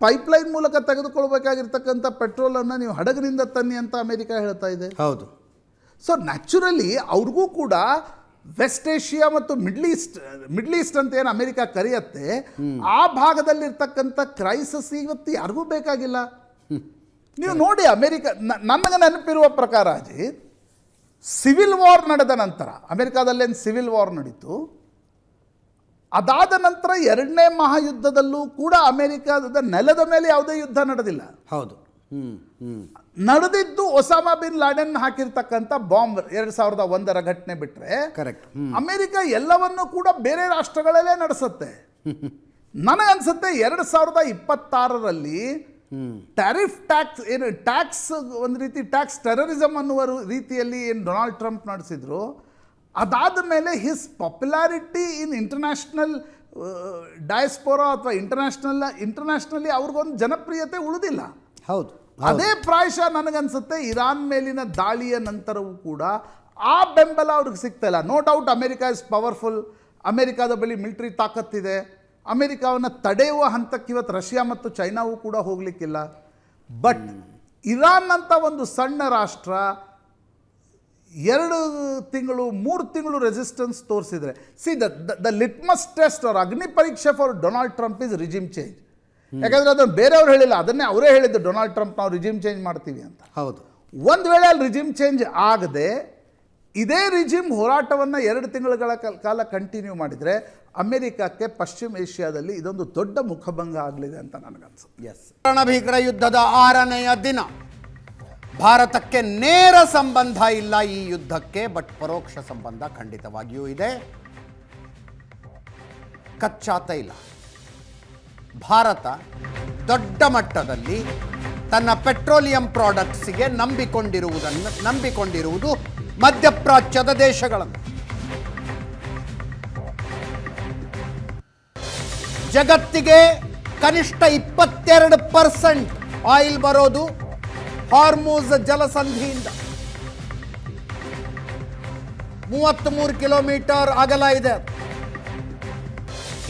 ಪೈಪ್ಲೈನ್ ಮೂಲಕ ತೆಗೆದುಕೊಳ್ಬೇಕಾಗಿರ್ತಕ್ಕಂಥ ಪೆಟ್ರೋಲನ್ನು ನೀವು ಹಡಗಿನಿಂದ ತನ್ನಿ ಅಂತ ಅಮೆರಿಕ ಹೇಳ್ತಾ ಇದೆ. ಹೌದು. ಸೊ ನ್ಯಾಚುರಲಿ ಅವ್ರಿಗೂ ಕೂಡ ವೆಸ್ಟ್ ಏಷ್ಯಾ ಮತ್ತು ಮಿಡ್ಲ್ ಈಸ್ಟ್ ಅಂತ ಏನು ಅಮೆರಿಕ ಕರೆಯುತ್ತೆ, ಆ ಭಾಗದಲ್ಲಿರ್ತಕ್ಕಂಥ ಕ್ರೈಸಿಸ್ ಇವತ್ತು ಯಾರಿಗೂ ಬೇಕಾಗಿಲ್ಲ. ನೀವು ನೋಡಿ ಅಮೆರಿಕ, ನನಗೆ ನೆನಪಿರುವ ಪ್ರಕಾರ ಅಜಿತ್, ಸಿವಿಲ್ ವಾರ್ ನಡೆದ ನಂತರ ಅಮೆರಿಕಾದಲ್ಲೇನು ಸಿವಿಲ್ ವಾರ್ ನಡೀತು, ಅದಾದ ನಂತರ ಎರಡನೇ ಮಹಾಯುದ್ಧದಲ್ಲೂ ಕೂಡ ಅಮೆರಿಕದ ನೆಲದ ಮೇಲೆ ಯಾವುದೇ ಯುದ್ಧ ನಡೆದಿಲ್ಲ. ಹೌದು. ನಡೆದಿದ್ದು ಒಸಾಮಾ ಬಿನ್ ಲಾಡೆನ್ ಹಾಕಿರ್ತಕ್ಕಂಥ ಬಾಂಬ್ 2001 ಘಟನೆ ಬಿಟ್ರೆ ಕರೆಕ್ಟ್. ಅಮೆರಿಕ ಎಲ್ಲವನ್ನೂ ಕೂಡ ಬೇರೆ ರಾಷ್ಟ್ರಗಳಲ್ಲೇ ನಡೆಸುತ್ತೆ. ನನಗನ್ಸುತ್ತೆ 2026ರಲ್ಲಿ ಟ್ಯಾರಿಫ್ ಟ್ಯಾಕ್ಸ್ ಏನು ಟ್ಯಾಕ್ಸ್ ಒಂದು ರೀತಿ ಟ್ಯಾಕ್ಸ್ ಟೆರರಿಸಮ್ ಅನ್ನುವ ರೀತಿಯಲ್ಲಿ ಏನು ಡೊನಾಲ್ಡ್ ಟ್ರಂಪ್ ನಡೆಸಿದ್ರು, ಅದಾದ ಮೇಲೆ ಹಿಸ್ ಪಾಪ್ಯುಲಾರಿಟಿ ಇನ್ ಇಂಟರ್ನ್ಯಾಷನಲ್ ಡಯಾಸ್ಪೋರಾ ಅಥವಾ ಇಂಟರ್ನ್ಯಾಷನಲಿ ಅವ್ರಿಗೊಂದು ಜನಪ್ರಿಯತೆ ಉಳಿದಿಲ್ಲ. ಹೌದು. ಅದೇ ಪ್ರಾಯಶಃ ನನಗನ್ಸುತ್ತೆ ಇರಾನ್ ಮೇಲಿನ ದಾಳಿಯ ನಂತರವೂ ಕೂಡ ಆ ಬೆಂಬಲ ಅವ್ರಿಗೆ ಸಿಗ್ತಾ ಇಲ್ಲ. No doubt America is powerful, ಅಮೆರಿಕಾದ ಬಳಿ ಮಿಲಿಟರಿ ತಾಕತ್ತಿದೆ, ಅಮೆರಿಕಾವನ್ನು ತಡೆಯುವ ಹಂತಕ್ಕೆ ಇವತ್ತು ರಷ್ಯಾ ಮತ್ತು ಚೈನಾವೂ ಕೂಡ ಹೋಗಲಿಕ್ಕಿಲ್ಲ. ಬಟ್ ಇರಾನ್ ಅಂತ ಒಂದು ಸಣ್ಣ ರಾಷ್ಟ್ರ 2 ತಿಂಗಳು 3 ತಿಂಗಳು ರೆಸಿಸ್ಟೆನ್ಸ್ ತೋರಿಸಿದ್ರೆ, ಸಿ ದ ಲಿಟ್ಮಸ್ ಟೆಸ್ಟ್ ಅವ್ರ ಅಗ್ನಿ ಪರೀಕ್ಷೆ for Donald Trump is regime change. ಯಾಕಂದರೆ ಅದನ್ನು ಬೇರೆಯವ್ರು ಹೇಳಿಲ್ಲ, ಅದನ್ನೇ ಅವರೇ ಹೇಳಿದ್ದು, ಡೊನಾಲ್ಡ್ ಟ್ರಂಪ್ ನಾವು ರಿಜಿಮ್ ಚೇಂಜ್ ಮಾಡ್ತೀವಿ ಅಂತ. ಹೌದು. ಒಂದು ವೇಳೆ ಅಲ್ಲಿ ರಿಜಿಮ್ ಚೇಂಜ್ ಆಗದೆ ಇದೇ ರಿಜಿಮ್ ಹೋರಾಟವನ್ನು 2 ತಿಂಗಳ ಕಾಲ ಕಂಟಿನ್ಯೂ ಮಾಡಿದರೆ ಅಮೆರಿಕಕ್ಕೆ ಪಶ್ಚಿಮ ಏಷ್ಯಾದಲ್ಲಿ ಇದೊಂದು ದೊಡ್ಡ ಮುಖಭಂಗ ಆಗಲಿದೆ ಅಂತ ನನಗನ್ಸುತ್ತೆ. ಎಸ್. ರಣಭೀಕರ ಯುದ್ಧದ 6ನೆಯ ದಿನ. ಭಾರತಕ್ಕೆ ನೇರ ಸಂಬಂಧ ಇಲ್ಲ ಈ ಯುದ್ಧಕ್ಕೆ, ಬಟ್ ಪರೋಕ್ಷ ಸಂಬಂಧ ಖಂಡಿತವಾಗಿಯೂ ಇದೆ. ಕಚ್ಚಾ ತೈಲ. ಭಾರತ ದೊಡ್ಡ ಮಟ್ಟದಲ್ಲಿ ತನ್ನ ಪೆಟ್ರೋಲಿಯಂ ಪ್ರಾಡಕ್ಟ್ಸ್ಗೆ ನಂಬಿಕೊಂಡಿರುವುದು ಮಧ್ಯಪ್ರಾಚ್ಯದ ದೇಶಗಳನ್ನು. ಜಗತ್ತಿಗೆ ಕನಿಷ್ಠ 22% ಆಯಿಲ್ ಬರೋದು ಹಾರ್ಮುಜ್ ಜಲಸಂಧಿಯಿಂದ. 33 ಕಿಲೋಮೀಟರ್ ಅಗಲ ಇದೆ.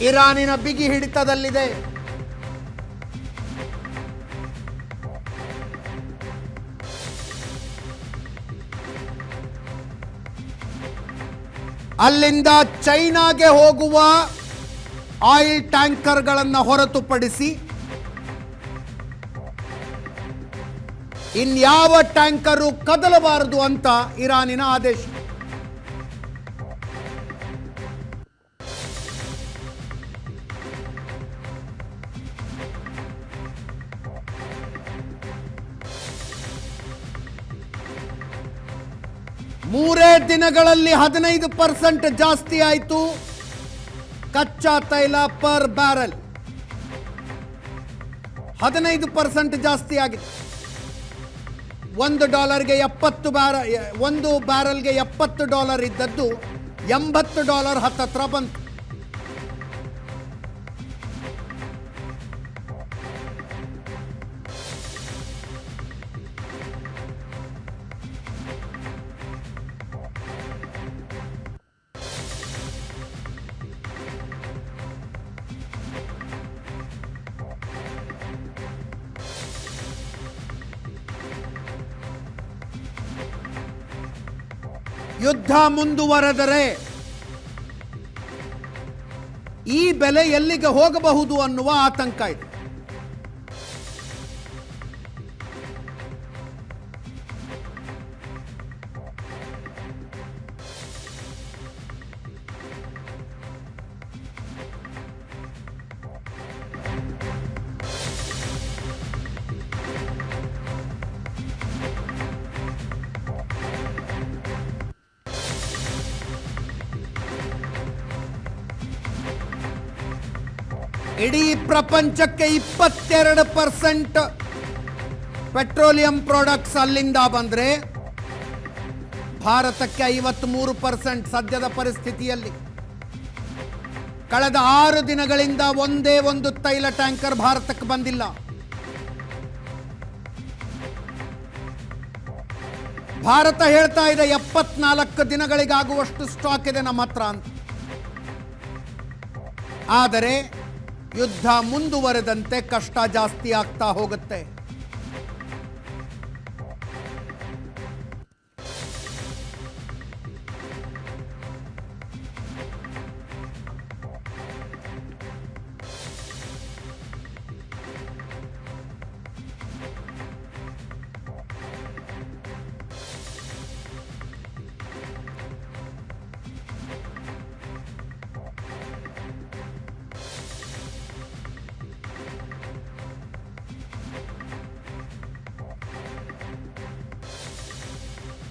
ಇರಾನಿನ ಬಿಗಿ ಹಿಡಿತದಲ್ಲಿದೆ. ಅಲ್ಲಿಂದ ಚೈನಾಗೆ ಹೋಗುವ ಆಯಿಲ್ ಟ್ಯಾಂಕರ್ಗಳನ್ನು ಹೊರತುಪಡಿಸಿ ಇನ್ಯಾವ ಟ್ಯಾಂಕರು ಕದಲಬಾರದು ಅಂತ ಇರಾನಿನ ಆದೇಶ. ಮೂರೇ ದಿನಗಳಲ್ಲಿ 15% ಜಾಸ್ತಿ ಆಯಿತು ಕಚ್ಚಾ ತೈಲ ಪರ್ ಬ್ಯಾರಲ್. 15% ಜಾಸ್ತಿ ಆಗಿದೆ. ಒಂದು ಬ್ಯಾರಲ್ಗೆ $70 ಇದ್ದದ್ದು $80 ಹತ್ತತ್ರ ಬಂತು. ಯುದ್ಧ ಮುಂದುವರೆದರೆ ಈ ಬೆಲೆ ಎಲ್ಲಿಗೆ ಹೋಗಬಹುದು ಅನ್ನುವ ಆತಂಕ ಇದೆ. ಇಡೀ ಪ್ರಪಂಚಕ್ಕೆ 22% ಪೆಟ್ರೋಲಿಯಂ ಪ್ರಾಡಕ್ಟ್ಸ್ ಅಲ್ಲಿಂದ ಬಂದರೆ ಭಾರತಕ್ಕೆ 53% ಸದ್ಯದ ಪರಿಸ್ಥಿತಿಯಲ್ಲಿ. ಕಳೆದ 6 ದಿನಗಳಿಂದ ಒಂದೇ ಒಂದು ತೈಲ ಟ್ಯಾಂಕರ್ ಭಾರತಕ್ಕೆ ಬಂದಿಲ್ಲ. ಭಾರತ ಹೇಳ್ತಾ ಇದೆ 74 ದಿನಗಳಿಗಾಗುವಷ್ಟು ಸ್ಟಾಕ್ ಇದೆ ನಮ್ಮ ಹತ್ರ ಅಂತ. ಆದರೆ ಯುದ್ಧ ಮುಂದುವರೆದಂತೆ ಕಷ್ಟ ಜಾಸ್ತಿ ಆಗ್ತಾ ಹೋಗುತ್ತೆ.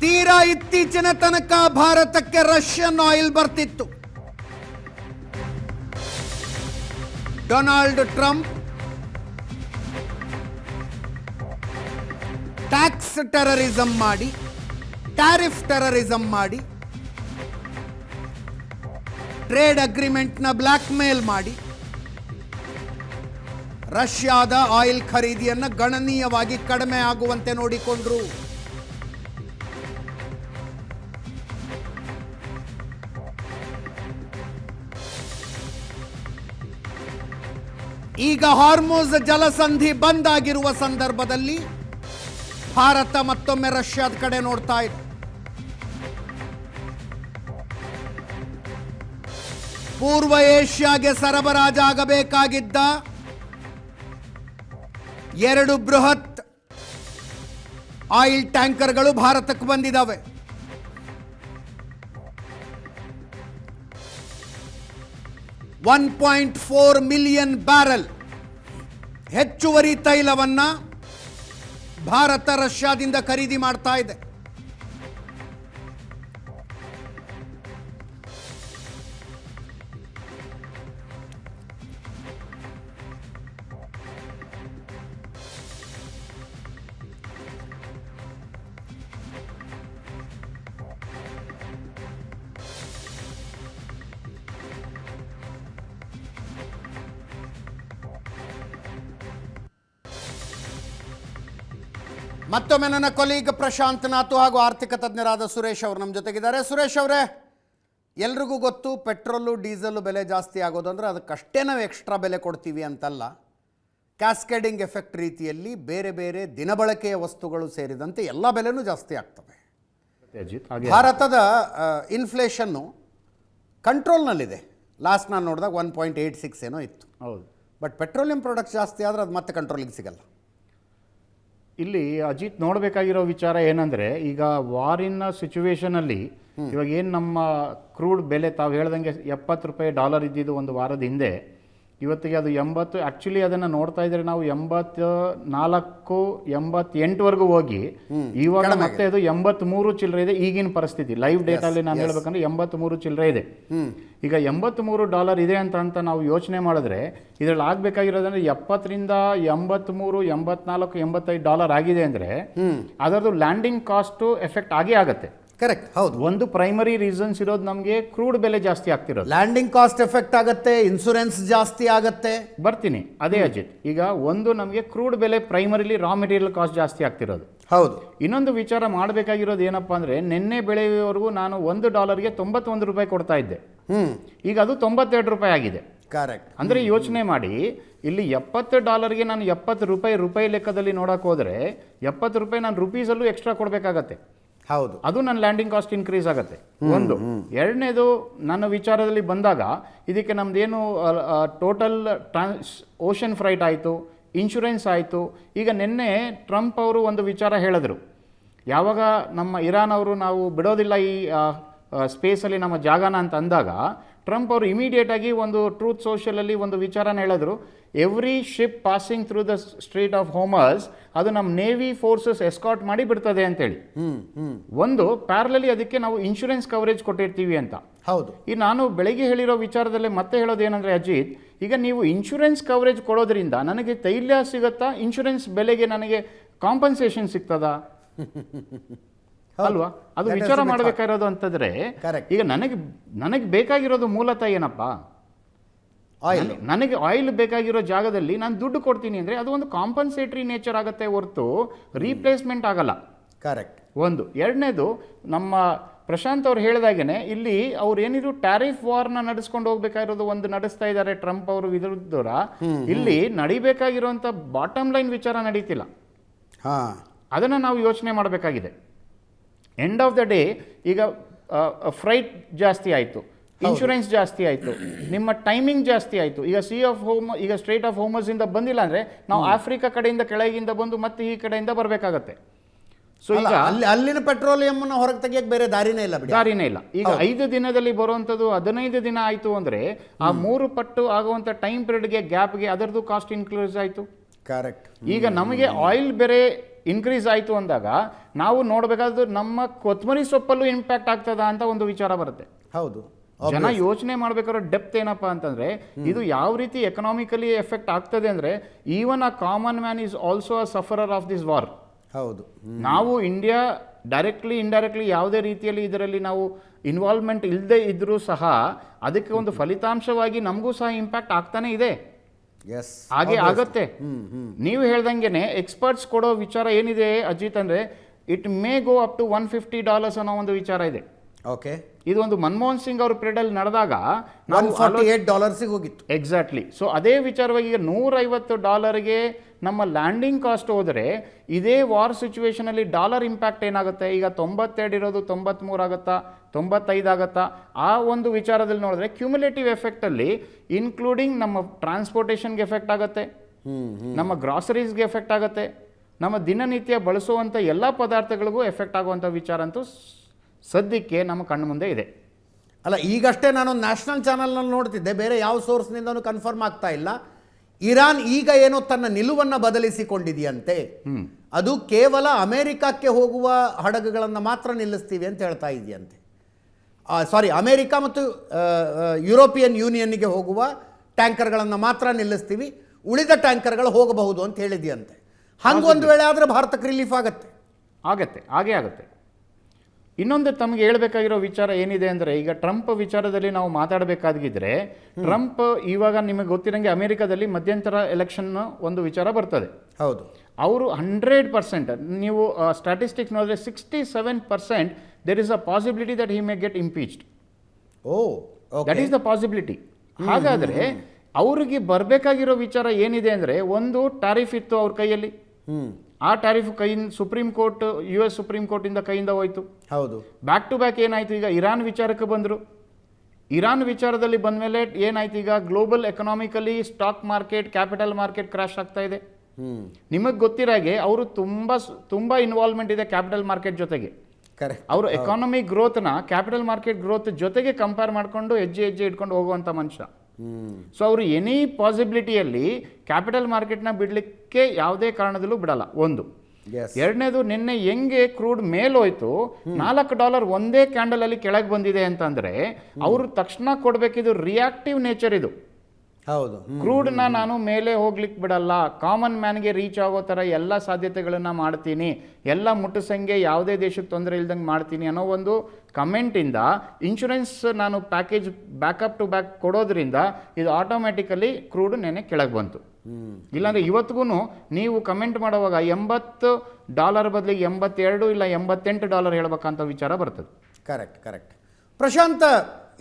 ತೀರಾ ಇತ್ತೀಚಿನ ತನಕ ಭಾರತಕ್ಕೆ ರಷ್ಯನ್ ಆಯಿಲ್ ಬರ್ತಿತ್ತು. ಡೊನಾಲ್ಡ್ ಟ್ರಂಪ್ ಟ್ಯಾಕ್ಸ್ ಟೆರರಿಸಂ ಮಾಡಿ, ಟ್ಯಾರಿಫ್ ಟೆರರಿಸಂ ಮಾಡಿ, ಟ್ರೇಡ್ ಅಗ್ರಿಮೆಂಟ್ನ ಬ್ಲ್ಯಾಕ್ ಮೇಲ್ ಮಾಡಿ ರಷ್ಯಾದ ಆಯಿಲ್ ಖರೀದಿಯನ್ನು ಗಣನೀಯವಾಗಿ ಕಡಿಮೆ ಆಗುವಂತೆ ನೋಡಿಕೊಂಡ್ರು. ಈಗ ಹಾರ್ಮುಜ್ ಜಲಸಂಧಿ ಬಂದ್ ಆಗಿರುವ ಸಂದರ್ಭದಲ್ಲಿ ಭಾರತ ಮತ್ತೊಮ್ಮೆ ರಷ್ಯಾದ ಕಡೆ ನೋಡ್ತಾ ಇದೆ. ಪೂರ್ವ ಏಷ್ಯಾಗೆ ಸರಬರಾಜಾಗಬೇಕಾಗಿದ್ದ 2 ಬೃಹತ್ ಆಯಿಲ್ ಟ್ಯಾಂಕರ್ಗಳು ಭಾರತಕ್ಕೆ ಬಂದಿದ್ದಾವೆ. $1.4 ಮಿಲಿಯನ್ ಬ್ಯಾರೆಲ್ ಹೆಚ್ಚುವರಿ ತೈಲವನ್ನ ಭಾರತ ರಷ್ಯಾದಿಂದ ಖರೀದಿ ಮಾಡ್ತಾ ಇದೆ. ಮತ್ತೊಮ್ಮೆ ನನ್ನ ಕೊಲೀಗ್ ಪ್ರಶಾಂತ್ ನಾತು ಹಾಗೂ ಆರ್ಥಿಕ ತಜ್ಞರಾದ ಸುರೇಶ್ ಅವರು ನಮ್ಮ ಜೊತೆಗಿದ್ದಾರೆ. ಸುರೇಶ್ ಅವರೇ, ಎಲ್ರಿಗೂ ಗೊತ್ತು ಪೆಟ್ರೋಲು ಡೀಸೆಲ್ ಬೆಲೆ ಜಾಸ್ತಿ ಆಗೋದು ಅಂದರೆ ಅದಕ್ಕಷ್ಟೇ ನಾವು ಎಕ್ಸ್ಟ್ರಾ ಬೆಲೆ ಕೊಡ್ತೀವಿ ಅಂತಲ್ಲ. ಕ್ಯಾಸ್ಕೇಡಿಂಗ್ ಎಫೆಕ್ಟ್ ರೀತಿಯಲ್ಲಿ ಬೇರೆ ಬೇರೆ ದಿನಬಳಕೆಯ ವಸ್ತುಗಳು ಸೇರಿದಂತೆ ಎಲ್ಲ ಬೆಲೆನೂ ಜಾಸ್ತಿ ಆಗ್ತವೆ. ಭಾರತದ ಇನ್ಫ್ಲೇಷನ್ನು ಕಂಟ್ರೋಲ್ನಲ್ಲಿದೆ. ಲಾಸ್ಟ್ ನಾನು ನೋಡಿದಾಗ 1.86 ಏನೋ ಇತ್ತು. ಹೌದು. ಬಟ್ ಪೆಟ್ರೋಲಿಯಂ ಪ್ರಾಡಕ್ಟ್ಸ್ ಜಾಸ್ತಿ ಆದರೆ ಅದು ಮತ್ತೆ ಕಂಟ್ರೋಲಿಗೆ ಸಿಗಲ್ಲ. ಇಲ್ಲಿ ಅಜಿತ್ ನೋಡಬೇಕಾಗಿರೋ ವಿಚಾರ ಏನಂದರೆ, ಈಗ ವಾರಿನ ಸಿಚುವೇಶನಲ್ಲಿ ಇವಾಗ ಏನು ನಮ್ಮ ಕ್ರೂಡ್ ಬೆಲೆ ತಾವು ಹೇಳ್ದಂಗೆ $70 ಇದ್ದಿದ್ದು ಒಂದು ವಾರದ ಹಿಂದೆ, ಇವತ್ತಿಗೆ ಅದು 80. ಆ್ಯಕ್ಚುಲಿ ಅದನ್ನು ನೋಡ್ತಾ ಇದ್ರೆ ನಾವು 84, 88ವರೆಗೂ ಹೋಗಿ ಇವಾಗ ಮತ್ತೆ ಅದು 83 ಚಿಲ್ಲರೆ ಇದೆ ಈಗಿನ ಪರಿಸ್ಥಿತಿ. ಲೈವ್ ಡೇಟಲ್ಲಿ ನಾನು ಹೇಳ್ಬೇಕಂದ್ರೆ 83 ಚಿಲ್ಲರೆ ಇದೆ. ಈಗ $73 ಇದೆ ಅಂತ ನಾವು ಯೋಚನೆ ಮಾಡಿದ್ರೆ ಇದರಲ್ಲಿ ಆಗಬೇಕಾಗಿರೋದಂದ್ರೆ 70ರಿಂದ 83, 84, $85 ಆಗಿದೆ ಅಂದರೆ ಅದರದ್ದು ಲ್ಯಾಂಡಿಂಗ್ ಕಾಸ್ಟು ಎಫೆಕ್ಟ್ ಆಗೇ ಆಗುತ್ತೆ. ಕರೆಕ್ಟ್, ಹೌದು. ಒಂದು ಪ್ರೈಮರಿ ರೀಸನ್ಸ್ ಇರೋದು ನಮಗೆ ಕ್ರೂಡ್ ಬೆಲೆ ಜಾಸ್ತಿ ಆಗ್ತಿರೋದು. ಲ್ಯಾಂಡಿಂಗ್ ಕಾಸ್ಟ್ ಎಫೆಕ್ಟ್ ಆಗುತ್ತೆ, ಇನ್ಸೂರೆನ್ಸ್ ಜಾಸ್ತಿ ಆಗುತ್ತೆ. ಬರ್ತೀನಿ ಅದೇ ಅಜಿತ್. ಈಗ ಒಂದು ನಮಗೆ ಕ್ರೂಡ್ ಬೆಲೆ ಪ್ರೈಮರಿಲಿ ರಾ ಮೆಟೀರಿಯಲ್ ಕಾಸ್ಟ್ ಜಾಸ್ತಿ ಆಗ್ತಿರೋದು. ಹೌದು. ಇನ್ನೊಂದು ವಿಚಾರ ಮಾಡಬೇಕಾಗಿರೋದು ಏನಪ್ಪಾ ಅಂದ್ರೆ, ನಿನ್ನೆ ಬೆಳೆಯವರೆಗೂ ನಾನು $1ಗೆ $91 ಕೊಡ್ತಾ ಇದ್ದೆ. ಈಗ ಅದು $92 ಆಗಿದೆ. ಕರೆಕ್ಟ್. ಅಂದ್ರೆ ಯೋಚನೆ ಮಾಡಿ, ಇಲ್ಲಿ $70ಗೆ ನಾನು ₹70 ಲೆಕ್ಕದಲ್ಲಿ ನೋಡಕ್ ಹೋದ್ರೆ $70 ನಾನು ರುಪೀಸಲ್ಲೂ ಎಕ್ಸ್ಟ್ರಾ ಕೊಡಬೇಕಾಗತ್ತೆ. ಹೌದು. ಅದು ನನ್ನ ಲ್ಯಾಂಡಿಂಗ್ ಕಾಸ್ಟ್ ಇನ್ಕ್ರೀಸ್ ಆಗುತ್ತೆ. ಒಂದು. ಎರಡನೇದು, ನನ್ನ ವಿಚಾರದಲ್ಲಿ ಬಂದಾಗ ಇದಕ್ಕೆ ನಮ್ದೇನು ಟೋಟಲ್ ಓಷನ್ ಫ್ರೈಟ್ ಆಯಿತು, ಇನ್ಶೂರೆನ್ಸ್ ಆಯಿತು. ಈಗ ನಿನ್ನೆ ಟ್ರಂಪ್ ಅವರು ಒಂದು ವಿಚಾರ ಹೇಳಿದ್ರು, ಯಾವಾಗ ನಮ್ಮ ಇರಾನ್ ಅವರು ನಾವು ಬಿಡೋದಿಲ್ಲ ಈ ಸ್ಪೇಸಲ್ಲಿ ನಮ್ಮ ಜಾಗನ ಅಂತ ಅಂದಾಗ, ಟ್ರಂಪ್ ಅವರು ಇಮಿಡಿಯೇಟ್ ಆಗಿ ಒಂದು ಟ್ರೂತ್ ಸೋಷಿಯಲಲ್ಲಿ ಒಂದು ವಿಚಾರನ ಹೇಳಿದ್ರು, every ship passing through the strait of ಹೋಮರ್ಸ್ ಅದು ನಮ್ಮ ನೇವಿ ಫೋರ್ಸಸ್ ಎಸ್ಕಾಟ್ ಮಾಡಿ ಬಿಡ್ತದೆ ಅಂತೇಳಿ. ಒಂದು ಪ್ಯಾರಲಲಿ ಅದಕ್ಕೆ ನಾವು ಇನ್ಶೂರೆನ್ಸ್ ಕವರೇಜ್ ಕೊಟ್ಟಿರ್ತೀವಿ ಅಂತ. ಹೌದು. ಈ ನಾನು ಬೆಳಗ್ಗೆ ಹೇಳಿರೋ ವಿಚಾರದಲ್ಲೇ ಮತ್ತೆ ಹೇಳೋದು ಏನಂದ್ರೆ ಅಜಿತ್, ಈಗ ನೀವು ಇನ್ಶೂರೆನ್ಸ್ ಕವರೇಜ್ ಕೊಡೋದ್ರಿಂದ ನನಗೆ ತೈಲ ಸಿಗುತ್ತಾ, ಇನ್ಶೂರೆನ್ಸ್ ಬೆಲೆಗೆ ನನಗೆ ಕಾಂಪನ್ಸೇಷನ್ ಸಿಗ್ತದಾ ಅಲ್ವಾ? ಅದು ವಿಚಾರ ಮಾಡಬೇಕಾಗಿರೋದು ಅಂತಂದ್ರೆ, ಈಗ ನನಗೆ ಬೇಕಾಗಿರೋದು ಮೂಲತಃ ಏನಪ್ಪ, ಆಯಿಲ್. ನನಗೆ ಆಯಿಲ್ ಬೇಕಾಗಿರೋ ಜಾಗದಲ್ಲಿ ನಾನು ದುಡ್ಡು ಕೊಡ್ತೀನಿ ಅಂದರೆ ಅದು ಒಂದು ಕಾಂಪನ್ಸೇಟರಿ ನೇಚರ್ ಆಗುತ್ತೆ ಹೊರತು ರೀಪ್ಲೇಸ್ಮೆಂಟ್ ಆಗಲ್ಲ. ಕರೆಕ್ಟ್. ಒಂದು. ಎರಡನೇದು, ನಮ್ಮ ಪ್ರಶಾಂತ್ ಅವ್ರು ಹೇಳಿದಾಗೇನೆ ಇಲ್ಲಿ ಅವ್ರು ಏನಿದ್ರು ಟ್ಯಾರಿಫ್ ವಾರ್ನ ನಡೆಸ್ಕೊಂಡು ಹೋಗ್ಬೇಕಾಗಿರೋದು ಒಂದು ನಡೆಸ್ತಾ ಇದ್ದಾರೆ ಟ್ರಂಪ್ ಅವರು ವಿರುದ್ಧ. ಇಲ್ಲಿ ನಡಿಬೇಕಾಗಿರುವಂಥ ಬಾಟಮ್ ಲೈನ್ ವಿಚಾರ ನಡೀತಿಲ್ಲ. ಅದನ್ನು ನಾವು ಯೋಚನೆ ಮಾಡಬೇಕಾಗಿದೆ. ಎಂಡ್ ಆಫ್ ದ ಡೇ ಈಗ ಫ್ರೈಟ್ ಜಾಸ್ತಿ ಆಯಿತು, ಇನ್ಶೂರೆನ್ಸ್ ಜಾಸ್ತಿ ಆಯಿತು, ನಿಮ್ಮ ಟೈಮಿಂಗ್ ಜಾಸ್ತಿ ಆಯಿತು. ಈಗ ಈಗ ಸ್ಟ್ರೇಟ್ ಆಫ್ ಹೋಮರ್ಸ್ ಇಂದ ಬಂದಿಲ್ಲ ಅಂದರೆ ನಾವು ಆಫ್ರಿಕಾ ಕಡೆಯಿಂದ ಕೆಳಗಿಂದ ಬಂದು ಮತ್ತೆ ಈ ಕಡೆಯಿಂದ ಬರಬೇಕಾಗತ್ತೆ. ಸೊ ಈಗ ಅಲ್ಲಿನ ಪೆಟ್ರೋಲಿಯಂ ಹೊರಗೆ ತೆಗಿಯಕ್ಕೆ ಬೇರೆ ದಾರಿನೇ ಇಲ್ಲ. ಈಗ 5 ದಿನದಲ್ಲಿ ಬರುವಂಥದ್ದು 15 ದಿನ ಆಯಿತು ಅಂದರೆ ಆ 3 ಪಟ್ಟು ಆಗುವಂಥ ಟೈಮ್ ಪೀರಿಯಡ್ಗೆ ಗ್ಯಾಪ್ಗೆ ಅದರದ್ದು ಕಾಸ್ಟ್ ಇನ್ಕ್ಲೂಸ್ ಆಯಿತು. ಕರೆಕ್ಟ್. ಈಗ ನಮಗೆ ಆಯಿಲ್ ಬೇರೆ ಇನ್ಕ್ರೀಸ್ ಆಯಿತು ಅಂದಾಗ ನಾವು ನೋಡಬೇಕಾದ್ರೆ ನಮ್ಮ ಕೊತ್ತಂಬರಿ ಸೊಪ್ಪಲ್ಲೂ ಇಂಪ್ಯಾಕ್ಟ್ ಆಗ್ತದ ಅಂತ ಒಂದು ವಿಚಾರ ಬರುತ್ತೆ. ಹೌದು, ಜನ ಯೋಚನೆ ಮಾಡ್ಬೇಕಾದ್ರೆ ಡೆಪ್ತ್ ಏನಪ್ಪ ಅಂತಂದ್ರೆ ಇದು ಯಾವ ರೀತಿ ಎಕನಾಮಿಕಲಿ ಎಫೆಕ್ಟ್ ಆಗ್ತದೆ ಅಂದ್ರೆ even a common man is also a sufferer of this war. ಹೌದು. ನಾವು ಇಂಡಿಯಾ ಡೈರೆಕ್ಟ್ಲಿ ಇಂಡೈರೆಕ್ಟ್ಲಿ ಯಾವುದೇ ರೀತಿಯಲ್ಲಿ ಇದರಲ್ಲಿ ನಾವು ಇನ್ವಾಲ್ವ್ಮೆಂಟ್ ಇಲ್ಲದೆ ಇದ್ರೂ ಸಹ ಅದಕ್ಕೆ ಒಂದು ಫಲಿತಾಂಶವಾಗಿ ನಮಗೂ ಸಹ ಇಂಪ್ಯಾಕ್ಟ್ ಆಗ್ತಾನೆ ಇದೆ. ಎಸ್, ಹಾಗೆ ಆಗತ್ತೆ. ನೀವು ಹೇಳ್ದಂಗೆನೆ ಎಕ್ಸ್ಪರ್ಟ್ಸ್ ಕೊಡೋ ವಿಚಾರ ಏನಿದೆ ಅಜಿತ್ ಅಂದ್ರೆ it may go up to $150 ಅನ್ನೋ ಒಂದು ವಿಚಾರ ಇದೆ. ಓಕೆ, ಇದು ಒಂದು ಮನಮೋಹನ್ ಸಿಂಗ್ ಅವ್ರ ಪೀರಿಯಡ್ ಅಲ್ಲಿ ನಡೆದಾಗ $148 ಹೋಗಿತ್ತು. ಎಕ್ಸಾಕ್ಟ್ಲಿ. ಸೊ ಅದೇ ವಿಚಾರವಾಗಿ ಈಗ $150ಗೆ ನಮ್ಮ ಲ್ಯಾಂಡಿಂಗ್ ಕಾಸ್ಟ್ ಹೋದರೆ ಇದೇ ವಾರ್ ಸಿಚುವೇಶನ್ ಅಲ್ಲಿ ಡಾಲರ್ ಇಂಪ್ಯಾಕ್ಟ್ ಏನಾಗುತ್ತೆ? ಈಗ 92 ಇರೋದು 93 ಆಗುತ್ತಾ, 95 ಆಗುತ್ತಾ? ಆ ಒಂದು ವಿಚಾರದಲ್ಲಿ ನೋಡಿದ್ರೆ ಕ್ಯುಮುಲೇಟಿವ್ ಎಫೆಕ್ಟ್ ಅಲ್ಲಿ ಇನ್ಕ್ಲೂಡಿಂಗ್ ನಮ್ಮ ಟ್ರಾನ್ಸ್ಪೋರ್ಟೇಷನ್ಗೆ ಎಫೆಕ್ಟ್ ಆಗುತ್ತೆ, ನಮ್ಮ ಗ್ರಾಸರೀಸ್ಗೆ ಎಫೆಕ್ಟ್ ಆಗುತ್ತೆ, ನಮ್ಮ ದಿನನಿತ್ಯ ಬಳಸುವಂಥ ಎಲ್ಲ ಪದಾರ್ಥಗಳಿಗೂ ಎಫೆಕ್ಟ್ ಆಗುವಂಥ ವಿಚಾರ ಅಂತೂ ಸದ್ಯಕ್ಕೆ ನಮ್ಮ ಕಣ್ಣು ಮುಂದೆ ಇದೆ. ಅಲ್ಲ, ಈಗಷ್ಟೇ ನಾನು ನ್ಯಾಷನಲ್ ಚಾನಲ್ನಲ್ಲಿ ನೋಡ್ತಿದ್ದೆ, ಬೇರೆ ಯಾವ ಸೋರ್ಸ್ನಿಂದನೂ ಕನ್ಫರ್ಮ್ ಆಗ್ತಾ ಇಲ್ಲ. ಇರಾನ್ ಈಗ ಏನೋ ತನ್ನ ನಿಲುವನ್ನು ಬದಲಿಸಿಕೊಂಡಿದೆಯಂತೆ. ಅದು ಕೇವಲ ಅಮೆರಿಕಕ್ಕೆ ಹೋಗುವ ಹಡಗುಗಳನ್ನು ಮಾತ್ರ ನಿಲ್ಲಿಸ್ತೀವಿ ಅಂತ ಹೇಳ್ತಾ ಇದೆಯಂತೆ. ಸಾರಿ, ಅಮೆರಿಕ ಮತ್ತು ಯುರೋಪಿಯನ್ ಯೂನಿಯನ್ಗೆ ಹೋಗುವ ಟ್ಯಾಂಕರ್ಗಳನ್ನು ಮಾತ್ರ ನಿಲ್ಲಿಸ್ತೀವಿ, ಉಳಿದ ಟ್ಯಾಂಕರ್ಗಳು ಹೋಗಬಹುದು ಅಂತ ಹೇಳಿದೆಯಂತೆ. ಹಂಗೊಂದು ವೇಳೆ ಆದರೆ ಭಾರತಕ್ಕೆ ರಿಲೀಫ್ ಆಗತ್ತೆ. ಹಾಗೆ ಆಗುತ್ತೆ. ಇನ್ನೊಂದು ತಮಗೆ ಹೇಳಬೇಕಾಗಿರೋ ವಿಚಾರ ಏನಿದೆ ಅಂದರೆ ಈಗ ಟ್ರಂಪ್ ವಿಚಾರದಲ್ಲಿ ನಾವು ಮಾತಾಡಬೇಕಾಗಿದ್ರೆ ಟ್ರಂಪ್ ಇವಾಗ ನಿಮಗೆ ಗೊತ್ತಿರಂಗೆ ಅಮೆರಿಕದಲ್ಲಿ ಮಧ್ಯಂತರ ಎಲೆಕ್ಷನ್ ಒಂದು ವಿಚಾರ ಬರ್ತದೆ. ಹೌದು. ಅವರು 100% ನೀವು ಸ್ಟ್ಯಾಟಿಸ್ಟಿಕ್ಸ್ ನೋಡಿದ್ರೆ 67% there is a possibility that he may get impeached. That is the possibility. ಹಾಗಾದರೆ ಅವರಿಗೆ ಬರಬೇಕಾಗಿರೋ ವಿಚಾರ ಏನಿದೆ ಅಂದರೆ ಒಂದು ಟ್ಯಾರಿಫ್ ಇತ್ತು ಅವ್ರ ಕೈಯಲ್ಲಿ, ಆ tariff supreme court US supreme ಕೋರ್ಟಿಂದ ಕೈಯಿಂದ ಹೋಯ್ತು. ಹೌದು. ಬ್ಯಾಕ್ ಟು ಬ್ಯಾಕ್ ಏನಾಯ್ತು, ಈಗ ಇರಾನ್ ವಿಚಾರಕ್ಕೆ ಬಂದರು. ಇರಾನ್ ವಿಚಾರದಲ್ಲಿ ಬಂದ ಮೇಲೆ ಏನಾಯ್ತು, ಈಗ global economically stock market, capital market crash ಆಗ್ತಾ ಇದೆ. ನಿಮಗೆ ಗೊತ್ತಿರಾಗೆ ಅವರು ತುಂಬ ಇನ್ವಾಲ್ವ್ಮೆಂಟ್ ಇದೆ ಕ್ಯಾಪಿಟಲ್ ಮಾರ್ಕೆಟ್ ಜೊತೆಗೆ. ಅವರು ಎಕಾನಮಿ ಗ್ರೋತ್ನ ಕ್ಯಾಪಿಟಲ್ ಮಾರ್ಕೆಟ್ ಗ್ರೋತ್ ಜೊತೆಗೆ ಕಂಪೇರ್ ಮಾಡಿಕೊಂಡು ಹೆಜ್ಜೆ ಇಟ್ಕೊಂಡು ಹೋಗುವಂಥ ಮನುಷ್ಯ. ಸೊ ಅವರು ಎನಿ ಪಾಸಿಬಿಲಿಟಿಯಲ್ಲಿ ಕ್ಯಾಪಿಟಲ್ ಮಾರ್ಕೆಟ್ನ ಬಿಡಲಿಕ್ಕೆ ಯಾವುದೇ ಕಾರಣದಲ್ಲೂ ಬಿಡಲ್ಲ. ಒಂದು. ಎರಡನೇದು, ನಿನ್ನೆ ಹೆಂಗೆ ಕ್ರೂಡ್ ಮೇಲೋಯ್ತು, $4 ಒಂದೇ ಕ್ಯಾಂಡಲ್ ಅಲ್ಲಿ ಕೆಳಗೆ ಬಂದಿದೆ ಅಂತಂದ್ರೆ ಅವರು ತಕ್ಷಣ ಕೊಡಬೇಕಿದು ರಿಯಾಕ್ಟಿವ್ ನೇಚರ್ ಇದು. ಹೌದು. ಕ್ರೂಡ್ನ ನಾನು ಮೇಲೆ ಹೋಗ್ಲಿಕ್ಕೆ ಬಿಡಲ್ಲ, ಕಾಮನ್ ಮ್ಯಾನ್ಗೆ ರೀಚ್ ಆಗೋ ಥರ ಎಲ್ಲ ಸಾಧ್ಯತೆಗಳನ್ನ ಮಾಡ್ತೀನಿ, ಎಲ್ಲ ಮುಟ್ಟಸಂಗೆ ಯಾವುದೇ ದೇಶಕ್ಕೆ ತೊಂದರೆ ಇಲ್ದಂಗೆ ಮಾಡ್ತೀನಿ ಅನ್ನೋ ಒಂದು ಕಮೆಂಟಿಂದ ಇನ್ಶೂರೆನ್ಸ್ ನಾನು ಪ್ಯಾಕೇಜ್ ಬ್ಯಾಕಪ್ ಟು ಬ್ಯಾಕ್ ಕೊಡೋದ್ರಿಂದ ಇದು ಆಟೋಮ್ಯಾಟಿಕಲಿ ಕ್ರೂಡ್ ನೆನೆ ಕೆಳಗೆ ಬಂತು. ಇಲ್ಲಾಂದ್ರೆ ಇವತ್ತಿಗೂ ನೀವು ಕಮೆಂಟ್ ಮಾಡುವಾಗ $80 ಬದಲಿಗೆ 82 ಇಲ್ಲ $88 ಹೇಳ್ಬೇಕಂತ ವಿಚಾರ ಬರ್ತದೆ. ಕರೆಕ್ಟ್. ಪ್ರಶಾಂತ್,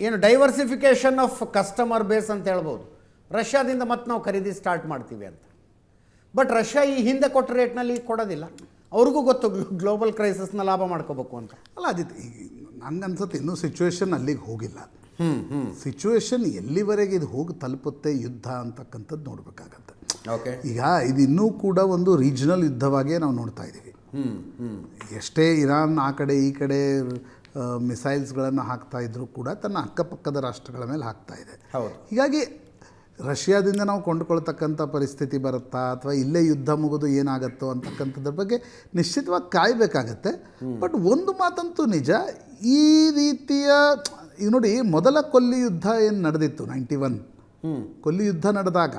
ಏನು ಡೈವರ್ಸಿಫಿಕೇಶನ್ ಆಫ್ ಕಸ್ಟಮರ್ ಬೇಸ್ ಅಂತ ಹೇಳ್ಬೋದು. ರಷ್ಯಾದಿಂದ ಮತ್ತೆ ನಾವು ಖರೀದಿ ಸ್ಟಾರ್ಟ್ ಮಾಡ್ತೀವಿ ಅಂತ. ಬಟ್ ರಷ್ಯಾ ಈ ಹಿಂದೆ ಕೊಟ್ಟ ರೇಟ್ನಲ್ಲಿ ಕೊಡೋದಿಲ್ಲ. ಅವ್ರಿಗೂ ಗೊತ್ತು ಗ್ಲೋಬಲ್ ಕ್ರೈಸಿಸ್ನ ಲಾಭ ಮಾಡ್ಕೋಬೇಕು ಅಂತ. ಅಲ್ಲ ಅದಿತ್ತು, ನನಗನ್ಸುತ್ತೆ ಇನ್ನೂ ಸಿಚುವೇಶನ್ ಅಲ್ಲಿಗೆ ಹೋಗಿಲ್ಲ. ಸಿಚುವೇಶನ್ ಎಲ್ಲಿವರೆಗೆ ಇದು ಹೋಗಿ ತಲುಪುತ್ತೆ ಯುದ್ಧ ಅಂತಕ್ಕಂಥದ್ದು ನೋಡಬೇಕಾಗತ್ತೆ. ಓಕೆ. ಈಗ ಇದು ಇನ್ನೂ ಕೂಡ ಒಂದು ರೀಜನಲ್ ಯುದ್ಧವಾಗಿಯೇ ನಾವು ನೋಡ್ತಾ ಇದ್ದೀವಿ. ಎಷ್ಟೇ ಇರಾನ್ ಆ ಕಡೆ ಈ ಕಡೆ ಮಿಸೈಲ್ಸ್ಗಳನ್ನು ಹಾಕ್ತಾ ಇದ್ರೂ ಕೂಡ ತನ್ನ ಅಕ್ಕಪಕ್ಕದ ರಾಷ್ಟ್ರಗಳ ಮೇಲೆ ಹಾಕ್ತಾ ಇದೆ. ಹೀಗಾಗಿ ರಷ್ಯಾದಿಂದ ನಾವು ಕೊಂಡುಕೊಳ್ತಕ್ಕಂಥ ಪರಿಸ್ಥಿತಿ ಬರುತ್ತಾ ಅಥವಾ ಇಲ್ಲೇ ಯುದ್ಧ ಮುಗಿದು ಏನಾಗುತ್ತೋ ಅಂತಕ್ಕಂಥದ್ರ ಬಗ್ಗೆ ನಿಶ್ಚಿತವಾಗಿ ಕಾಯಬೇಕಾಗತ್ತೆ. ಬಟ್ ಒಂದು ಮಾತಂತೂ ನಿಜ, ಈ ರೀತಿಯ ಈಗ ನೋಡಿ, ಮೊದಲ ಕೊಲ್ಲಿ ಯುದ್ಧ ಏನು ನಡೆದಿತ್ತು 91 ಕೊಲ್ಲಿ ಯುದ್ಧ ನಡೆದಾಗ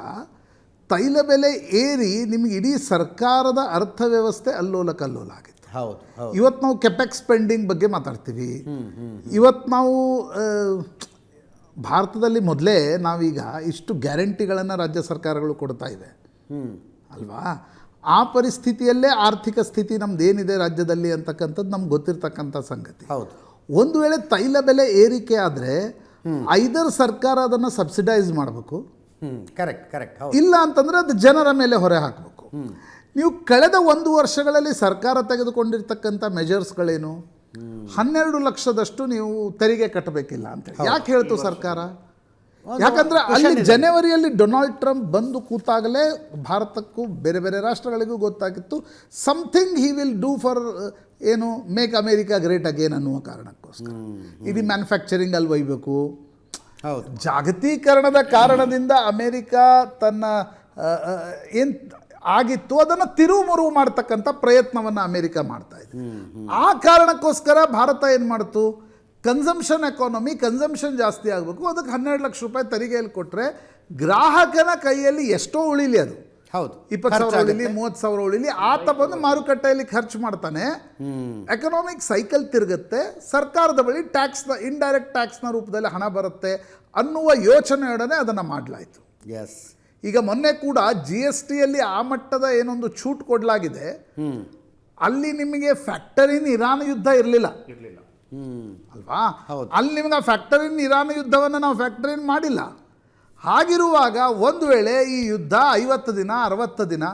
ತೈಲ ಬೆಲೆ ಏರಿ ನಿಮಗೆ ಇಡೀ ಸರ್ಕಾರದ ಅರ್ಥವ್ಯವಸ್ಥೆ ಅಲ್ಲೋಲ ಕಲ್ಲೋಲ ಆಗಿತ್ತು. ಇವತ್ತು ನಾವು ಕೆಪೆಕ್ಸ್ ಸ್ಪೆಂಡಿಂಗ್ ಬಗ್ಗೆ ಮಾತಾಡ್ತೀವಿ. ಇವತ್ತು ನಾವು ಭಾರತದಲ್ಲಿ ಮೊದಲೇ ನಾವೀಗ ಇಷ್ಟು ಗ್ಯಾರಂಟಿಗಳನ್ನು ರಾಜ್ಯ ಸರ್ಕಾರಗಳು ಕೊಡ್ತಾ ಇವೆ ಅಲ್ವಾ? ಆ ಪರಿಸ್ಥಿತಿಯಲ್ಲೇ ಆರ್ಥಿಕ ಸ್ಥಿತಿ ನಮ್ದೇನಿದೆ ರಾಜ್ಯದಲ್ಲಿ ಅಂತಕ್ಕಂಥದ್ದು ನಮ್ಗೆ ಗೊತ್ತಿರ್ತಕ್ಕಂಥ ಸಂಗತಿ. ಒಂದು ವೇಳೆ ತೈಲ ಬೆಲೆ ಏರಿಕೆ ಆದರೆ ಐದರ್ ಸರ್ಕಾರ ಅದನ್ನು ಸಬ್ಸಿಡೈಸ್ ಮಾಡಬೇಕು, ಇಲ್ಲ ಅಂತಂದರೆ ಅದು ಜನರ ಮೇಲೆ ಹೊರೆ ಹಾಕಬೇಕು. ನೀವು ಕಳೆದ 1 ವರ್ಷಗಳಲ್ಲಿ ಸರ್ಕಾರ ತೆಗೆದುಕೊಂಡಿರ್ತಕ್ಕಂಥ ಮೆಜರ್ಸ್ಗಳೇನು? 12 ಲಕ್ಷದಷ್ಟು ನೀವು ತೆರಿಗೆ ಕಟ್ಟಬೇಕಿಲ್ಲ ಅಂತೇಳಿ ಯಾಕೆ ಹೇಳ್ತು ಸರ್ಕಾರ? ಯಾಕಂದರೆ ಅಲ್ಲಿ ಜನವರಿಯಲ್ಲಿ ಡೊನಾಲ್ಡ್ ಟ್ರಂಪ್ ಬಂದು ಕೂತಾಗಲೇ ಭಾರತಕ್ಕೂ ಬೇರೆ ಬೇರೆ ರಾಷ್ಟ್ರಗಳಿಗೂ ಗೊತ್ತಾಗಿತ್ತು something he will do for ಏನು ಮೇಕ್ ಅಮೇರಿಕಾ ಗ್ರೇಟ್ ಅಗೇನ್ ಅನ್ನುವ ಕಾರಣಕ್ಕೋಸ್ಕರ ಇಡೀ ಮ್ಯಾನುಫ್ಯಾಕ್ಚರಿಂಗ್ ಅಲ್ಲಿ ಒಯ್ಬೇಕು. ಜಾಗತೀಕರಣದ ಕಾರಣದಿಂದ ಅಮೇರಿಕಾ ತನ್ನ ಏನು ಆಗಿತ್ತು, ಅದನ್ನು ತಿರುವು ಮಾಡ್ತಕ್ಕಂಥ ಪ್ರಯತ್ನವನ್ನು ಅಮೆರಿಕ ಮಾಡ್ತಾ ಇದೆ. ಆ ಕಾರಣಕ್ಕೋಸ್ಕರ ಭಾರತ ಏನು ಮಾಡ್ತು, ಕನ್ಸಂಪ್ಷನ್ ಎಕಾನಮಿ, ಕನ್ಸಂಪ್ಷನ್ ಜಾಸ್ತಿ ಆಗಬೇಕು, ಅದಕ್ಕೆ 12 ಲಕ್ಷ ರೂಪಾಯಿ ತೆರಿಗೆಯಲ್ಲಿ ಕೊಟ್ಟರೆ ಗ್ರಾಹಕನ ಕೈಯಲ್ಲಿ ಎಷ್ಟೋ ಉಳಿಲಿ, ಅದು ಹೌದು 20,000 ಉಳಿಲಿ, 30,000 ಉಳಿಲಿ, ಆತ ಬಂದು ಮಾರುಕಟ್ಟೆಯಲ್ಲಿ ಖರ್ಚು ಮಾಡ್ತಾನೆ, ಎಕನಾಮಿಕ್ ಸೈಕಲ್ ತಿರುಗುತ್ತೆ, ಸರ್ಕಾರದ ಬಳಿ ಟ್ಯಾಕ್ಸ್ನ ಇಂಡೈರೆಕ್ಟ್ ಟ್ಯಾಕ್ಸ್ನ ರೂಪದಲ್ಲಿ ಹಣ ಬರುತ್ತೆ ಅನ್ನುವ ಯೋಚನೆಯೊಡನೆ ಅದನ್ನು ಮಾಡಲಾಯಿತು. ಎಸ್, ಈಗ ಮೊನ್ನೆ ಕೂಡ GSTಯಲ್ಲಿ ಆ ಮಟ್ಟದ ಏನೊಂದು छूट ಕೊಡಲಾಗಿದೆ, ಅಲ್ಲಿ ನಿಮಗೆ ಫ್ಯಾಕ್ಟರ್ ಇನ್ ಇರಾನ್ ಯುದ್ಧ ಇರಲಿಲ್ಲ ಅಲ್ವಾ, ಅಲ್ಲಿ ನಿಮಗೆ ಆ ಫ್ಯಾಕ್ಟರ್ ಇನ್ ಇರಾನ್ ಯುದ್ಧವನ್ನು ನಾವು ಫ್ಯಾಕ್ಟರ್ ಇನ್ ಮಾಡಿಲ್ಲ. ಹಾಗಿರುವಾಗ ಒಂದು ವೇಳೆ ಈ ಯುದ್ಧ 50 ದಿನ 60 ದಿನ,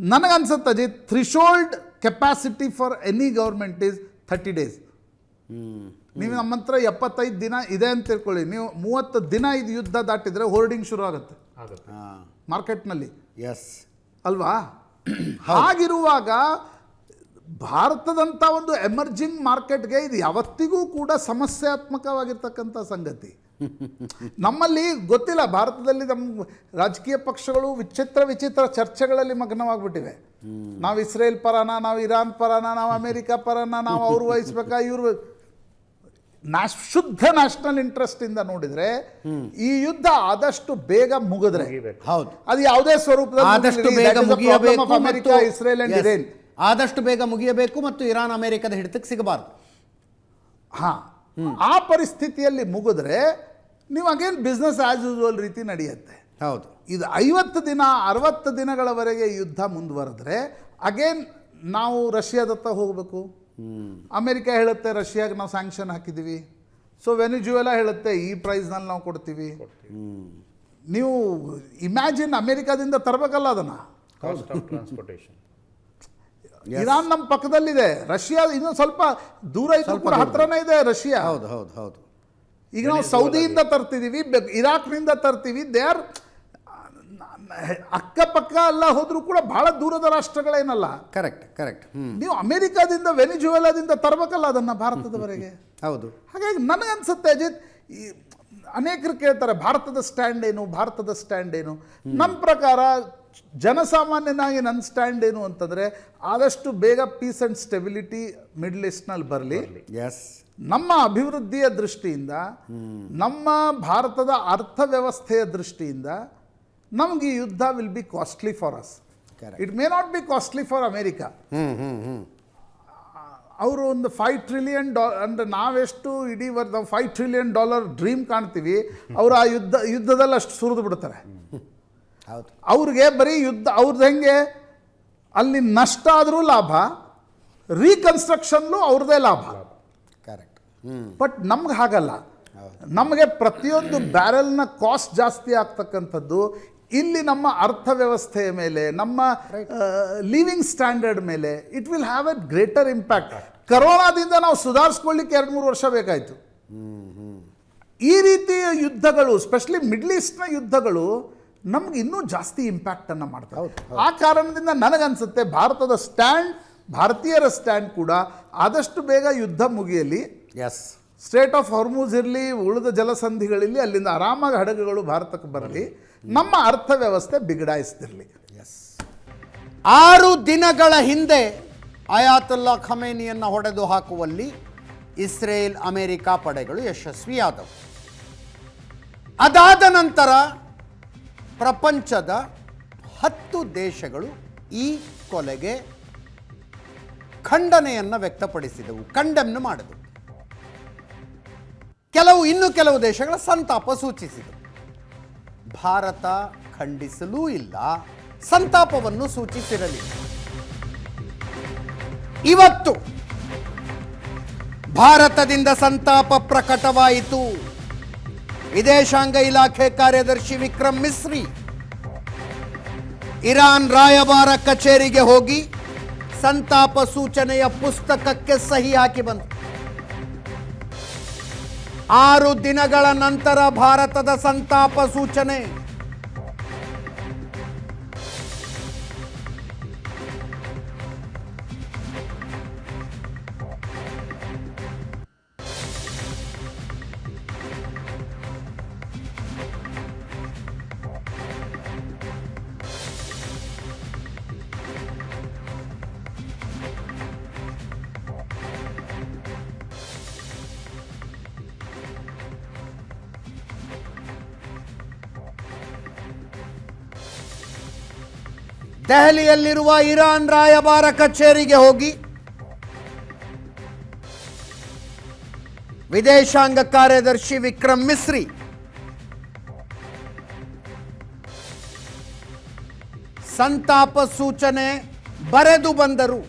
ನನಗನ್ಸುತ್ತೆ Ajit, threshold capacity for any government is 30 days. ನೀವು ನಮ್ಮ ಹತ್ರ 75 ದಿನ ಇದೆ ಅಂತ ತಿಳ್ಕೊಳ್ಳಿ, ನೀವು 30 ದಿನ ಇದು ಯುದ್ಧ ದಾಟಿದರೆ ಹೋರ್ಡಿಂಗ್ ಶುರು ಆಗುತ್ತೆ ಮಾರ್ಕೆಟ್ನಲ್ಲಿ. ಎಸ್ ಅಲ್ವಾ? ಹಾಗಿರುವಾಗ ಭಾರತದಂಥ ಒಂದು ಎಮರ್ಜಿಂಗ್ ಮಾರ್ಕೆಟ್ಗೆ ಇದು ಯಾವತ್ತಿಗೂ ಕೂಡ ಸಮಸ್ಯಾತ್ಮಕವಾಗಿರ್ತಕ್ಕಂಥ ಸಂಗತಿ. ನಮ್ಮಲ್ಲಿ ಗೊತ್ತಿಲ್ಲ, ಭಾರತದಲ್ಲಿ ನಮ್ಮ ರಾಜಕೀಯ ಪಕ್ಷಗಳು ವಿಚಿತ್ರ ಚರ್ಚೆಗಳಲ್ಲಿ ಮಗ್ನವಾಗಿಬಿಟ್ಟಿವೆ. ನಾವು ಇಸ್ರೇಲ್ ಪರನ, ನಾವು ಇರಾನ್ ಪರನ, ನಾವು ಅಮೇರಿಕ ಪರನ, ನಾವು ಅವ್ರು ವಹಿಸ್ಬೇಕಾ ಇವರು. ಶುದ್ಧ ನ್ಯಾಷನಲ್ ಇಂಟ್ರೆಸ್ಟ್ ಇಂದ ನೋಡಿದ್ರೆ ಈ ಯುದ್ಧ ಆದಷ್ಟು ಬೇಗ ಮುಗಿದ್ರೆ, ಹೌದು, ಅದು ಯಾವುದೇ ಸ್ವರೂಪದಲ್ಲಿ ಆದಷ್ಟು ಬೇಗ ಮುಗಿಯಬೇಕು, ಅಮೆರಿಕ, ಇಸ್ರೇಲ್ ಅಂಡ್ ಇರಾನ್ ಆದಷ್ಟು ಬೇಗ ಮುಗಿಯಬೇಕು ಮತ್ತು ಇರಾನ್ ಅಮೆರಿಕದ ಹಿಡಿತಕ್ಕೆ ಸಿಗಬಾರ್ದು. ಆ ಪರಿಸ್ಥಿತಿಯಲ್ಲಿ ಮುಗಿದ್ರೆ ನೀವು ಅಗೇನ್ ಬಿಸ್ನೆಸ್ ಆಸ್ ಯೂಶುವಲ್ ರೀತಿ ನಡೆಯುತ್ತೆ. ಹೌದು, ಇದು 50 ದಿನ 60 ದಿನಗಳವರೆಗೆ ಯುದ್ಧ ಮುಂದುವರೆದ್ರೆ ಅಗೇನ್ ನಾವು ರಷ್ಯಾದತ್ತ ಹೋಗಬೇಕು. ಅಮೆರಿಕ ಹೇಳುತ್ತೆ ರಷ್ಯಾಗೆ ನಾವು ಸ್ಯಾಂಕ್ಷನ್ ಹಾಕಿದ್ದೀವಿ, ಸೊ ವೆನಿಜುವೆಲಾ ಹೇಳುತ್ತೆ ಈ ಪ್ರೈಸ್ನಲ್ಲಿ ನಾವು ಕೊಡ್ತೀವಿ. ನೀವು ಇಮ್ಯಾಜಿನ್, ಅಮೆರಿಕಾದಿಂದ ತರಬೇಕಲ್ಲ ಅದನ್ನು. ಇರಾನ್ ನಮ್ಮ ಪಕ್ಕದಲ್ಲಿದೆ, ರಷ್ಯಾ ಇನ್ನೂ ಸ್ವಲ್ಪ ದೂರ ಇದ್ದು ಕೂಡ ಹತ್ರನೇ ಇದೆ ರಷ್ಯಾ. ಹೌದು ಹೌದು ಹೌದು. ಈಗ ನಾವು ಸೌದಿಯಿಂದ ತರ್ತಿದ್ದೀವಿ, ಇರಾಕ್ನಿಂದ ತರ್ತೀವಿ, ದೇ ಆರ್ ಅಕ್ಕಪಕ್ಕ ಎಲ್ಲ ಹೋದ್ರೂ ಕೂಡ ಬಹಳ ದೂರದ ರಾಷ್ಟ್ರಗಳೇನಲ್ಲ. ಕರೆಕ್ಟ್. ನೀವು ಅಮೆರಿಕಾದಿಂದ ವೆನಿಜುವೆಲಾದಿಂದ ತರಬೇಕಲ್ಲ ಅದನ್ನು ಭಾರತದವರೆಗೆ. ಹೌದು. ಹಾಗಾಗಿ ನನಗನ್ಸುತ್ತೆ ಅಜಿತ್, ಅನೇಕರು ಕೇಳ್ತಾರೆ ಭಾರತದ ಸ್ಟ್ಯಾಂಡ್ ಏನು. ನನ್ನ ಪ್ರಕಾರ ಜನಸಾಮಾನ್ಯನಾಗಿ ನನ್ನ ಸ್ಟ್ಯಾಂಡ್ ಏನು ಅಂತಂದರೆ, ಆದಷ್ಟು ಬೇಗ ಪೀಸ್ ಆ್ಯಂಡ್ ಸ್ಟೆಬಿಲಿಟಿ ಮಿಡ್ಲ್ ಈಸ್ಟ್ನಲ್ಲಿ ಬರಲಿ. ಎಸ್, ನಮ್ಮ ಅಭಿವೃದ್ಧಿಯ ದೃಷ್ಟಿಯಿಂದ, ನಮ್ಮ ಭಾರತದ ಅರ್ಥವ್ಯವಸ್ಥೆಯ ದೃಷ್ಟಿಯಿಂದ ನಮಗೆ ಈ ಯುದ್ಧ will be costly for us. It may not be costly for America. ಅವರು ಒಂದು $5 ಟ್ರಿಲಿಯನ್ ಅಂದರೆ ನಾವೆಷ್ಟು ಇಡೀ $5 ಟ್ರಿಲಿಯನ್ ಡ್ರೀಮ್ ಕಾಣ್ತೀವಿ, ಅವರು ಆ ಯುದ್ಧದಲ್ಲಿ ಅಷ್ಟು ಸುರಿದು ಬಿಡ್ತಾರೆ. ಹೌದು, ಅವ್ರಿಗೆ ಬರೀ ಯುದ್ಧ ಅವ್ರದ್ದು ಹೆಂಗೆ, ಅಲ್ಲಿ ನಷ್ಟ ಆದರೂ ಲಾಭ, ರೀಕನ್ಸ್ಟ್ರಕ್ಷನ್ಲು ಅವ್ರದ್ದೇ ಲಾಭ. ಕರೆಕ್ಟ್. ಬಟ್ ನಮ್ಗೆ ಹಾಗಲ್ಲ, ನಮಗೆ ಪ್ರತಿಯೊಂದು ಬ್ಯಾರೆಲ್ನ ಕಾಸ್ಟ್ ಜಾಸ್ತಿ ಆಗ್ತಕ್ಕಂಥದ್ದು ಇಲ್ಲಿ ನಮ್ಮ ಅರ್ಥವ್ಯವಸ್ಥೆಯ ಮೇಲೆ, ನಮ್ಮ ಲಿವಿಂಗ್ ಸ್ಟ್ಯಾಂಡರ್ಡ್ ಮೇಲೆ it will have a greater impact. ಕರೋನಾದಿಂದ ನಾವು ಸುಧಾರಿಸ್ಕೊಳ್ಳಿಕ್ಕೆ 2-3 ವರ್ಷ ಬೇಕಾಯಿತು. ಈ ರೀತಿಯ ಯುದ್ಧಗಳು, ಸ್ಪೆಷಲಿ ಮಿಡ್ಲ್ ಈಸ್ಟ್ನ ಯುದ್ಧಗಳು ನಮ್ಗೆ ಇನ್ನೂ ಜಾಸ್ತಿ ಇಂಪ್ಯಾಕ್ಟನ್ನು ಮಾಡ್ತವೆ. ಆ ಕಾರಣದಿಂದ ನನಗನ್ಸುತ್ತೆ ಭಾರತೀಯರ ಸ್ಟ್ಯಾಂಡ್ ಕೂಡ ಆದಷ್ಟು ಬೇಗ ಯುದ್ಧ ಮುಗಿಯಲಿ. ಎಸ್, ಸ್ಟ್ರೇಟ್ ಆಫ್ ಹಾರ್ಮುಜ್ ಇರಲಿ, ಉಳಿದ ಜಲಸಂಧಿಗಳಲ್ಲಿ ಅಲ್ಲಿಂದ ಆರಾಮಾಗಿ ಹಡಗುಗಳು ಭಾರತಕ್ಕೆ ಬರಲಿ, ನಮ್ಮ ಅರ್ಥವ್ಯವಸ್ಥೆ ಬಿಗಡಾಯಿಸ್ತಿರಲಿ. ಎಸ್. 6 ದಿನಗಳ ಹಿಂದೆ ಅಯಾತುಲ್ಲಾ ಖಮೇನಿಯನ್ನು ಹೊಡೆದು ಹಾಕುವಲ್ಲಿ ಇಸ್ರೇಲ್ ಅಮೆರಿಕ ಪಡೆಗಳು ಯಶಸ್ವಿಯಾದವು. ಅದಾದ ನಂತರ ಪ್ರಪಂಚದ 10 ದೇಶಗಳು ಈ ಕೊಲೆಗೆ ಖಂಡನೆಯನ್ನು ವ್ಯಕ್ತಪಡಿಸಿದವು, ಕಂಡೆಮ್ನ ಮಾಡಿದವು. ಇನ್ನು ಕೆಲವು ದೇಶಗಳ ಸಂತಾಪ ಸೂಚಿಸಿದವು. ಭಾರತ ಖಂಡಿಸಲೂ ಇಲ್ಲ, ಸಂತಾಪವನ್ನು ಸೂಚಿಸಿರಲಿಲ್ಲ. ಇವತ್ತು ಭಾರತದಿಂದ ಸಂತಾಪ ಪ್ರಕಟವಾಯಿತು. ವಿದೇಶಾಂಗ ಇಲಾಖೆ ಕಾರ್ಯದರ್ಶಿ ವಿಕ್ರಮ್ ಮಿಸ್ರಿ ಇರಾನ್ ರಾಯಭಾರ ಕಚೇರಿಗೆ ಹೋಗಿ ಸಂತಾಪ ಸೂಚನೆಯ ಪುಸ್ತಕಕ್ಕೆ ಸಹಿ ಹಾಕಿ ಬಂದರು. 6 ದಿನಗಳ ನಂತರ ಭಾರತದ ಸಂತಾಪ ಸೂಚನೆ. ದೆಹಲಿಯಲ್ಲಿರುವ ಇರಾನ್ ರಾಯಭಾರ ಕಚೇರಿಗೆ ಹೋಗಿ ವಿದೇಶಾಂಗ ಕಾರ್ಯದರ್ಶಿ ವಿಕ್ರಮ್ ಮಿಸ್ರಿ ಸಂತಾಪ ಸೂಚನೆ ಬರೆದು ಬಂದರು.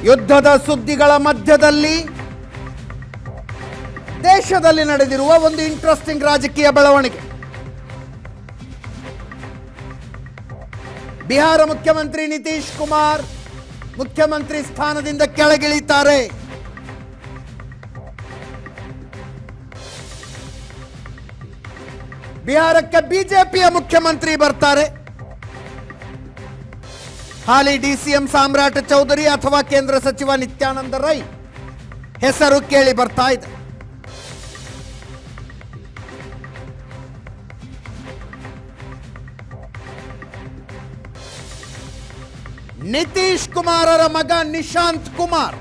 ಯುದ್ಧದ ಸುದ್ದಿಗಳ ಮಧ್ಯದಲ್ಲಿ ದೇಶದಲ್ಲಿ ನಡೆದಿರುವ ಒಂದು ಇಂಟ್ರೆಸ್ಟಿಂಗ್ ರಾಜಕೀಯ ಬೆಳವಣಿಗೆ. ಬಿಹಾರ ಮುಖ್ಯಮಂತ್ರಿ ನಿತೀಶ್ ಕುಮಾರ್ ಮುಖ್ಯಮಂತ್ರಿ ಸ್ಥಾನದಿಂದ ಕೆಳಗಿಳಿತಾರೆ. ಬಿಹಾರಕ್ಕೆ ಬಿಜೆಪಿಯ ಮುಖ್ಯಮಂತ್ರಿ ಬರ್ತಾರೆ. ಹಾಲಿ ಡಿಸಿಎಂ ಸಾಮ್ರಾಟ್ ಚೌಧರಿ ಅಥವಾ ಕೇಂದ್ರ ಸಚಿವ ನಿತ್ಯಾನಂದ ರೈ ಹೆಸರು ಕೇಳಿ ಬರ್ತಾ ಇದೆ. ನಿತೀಶ್ ಕುಮಾರರ ಮಗ ನಿಶಾಂತ್ ಕುಮಾರ್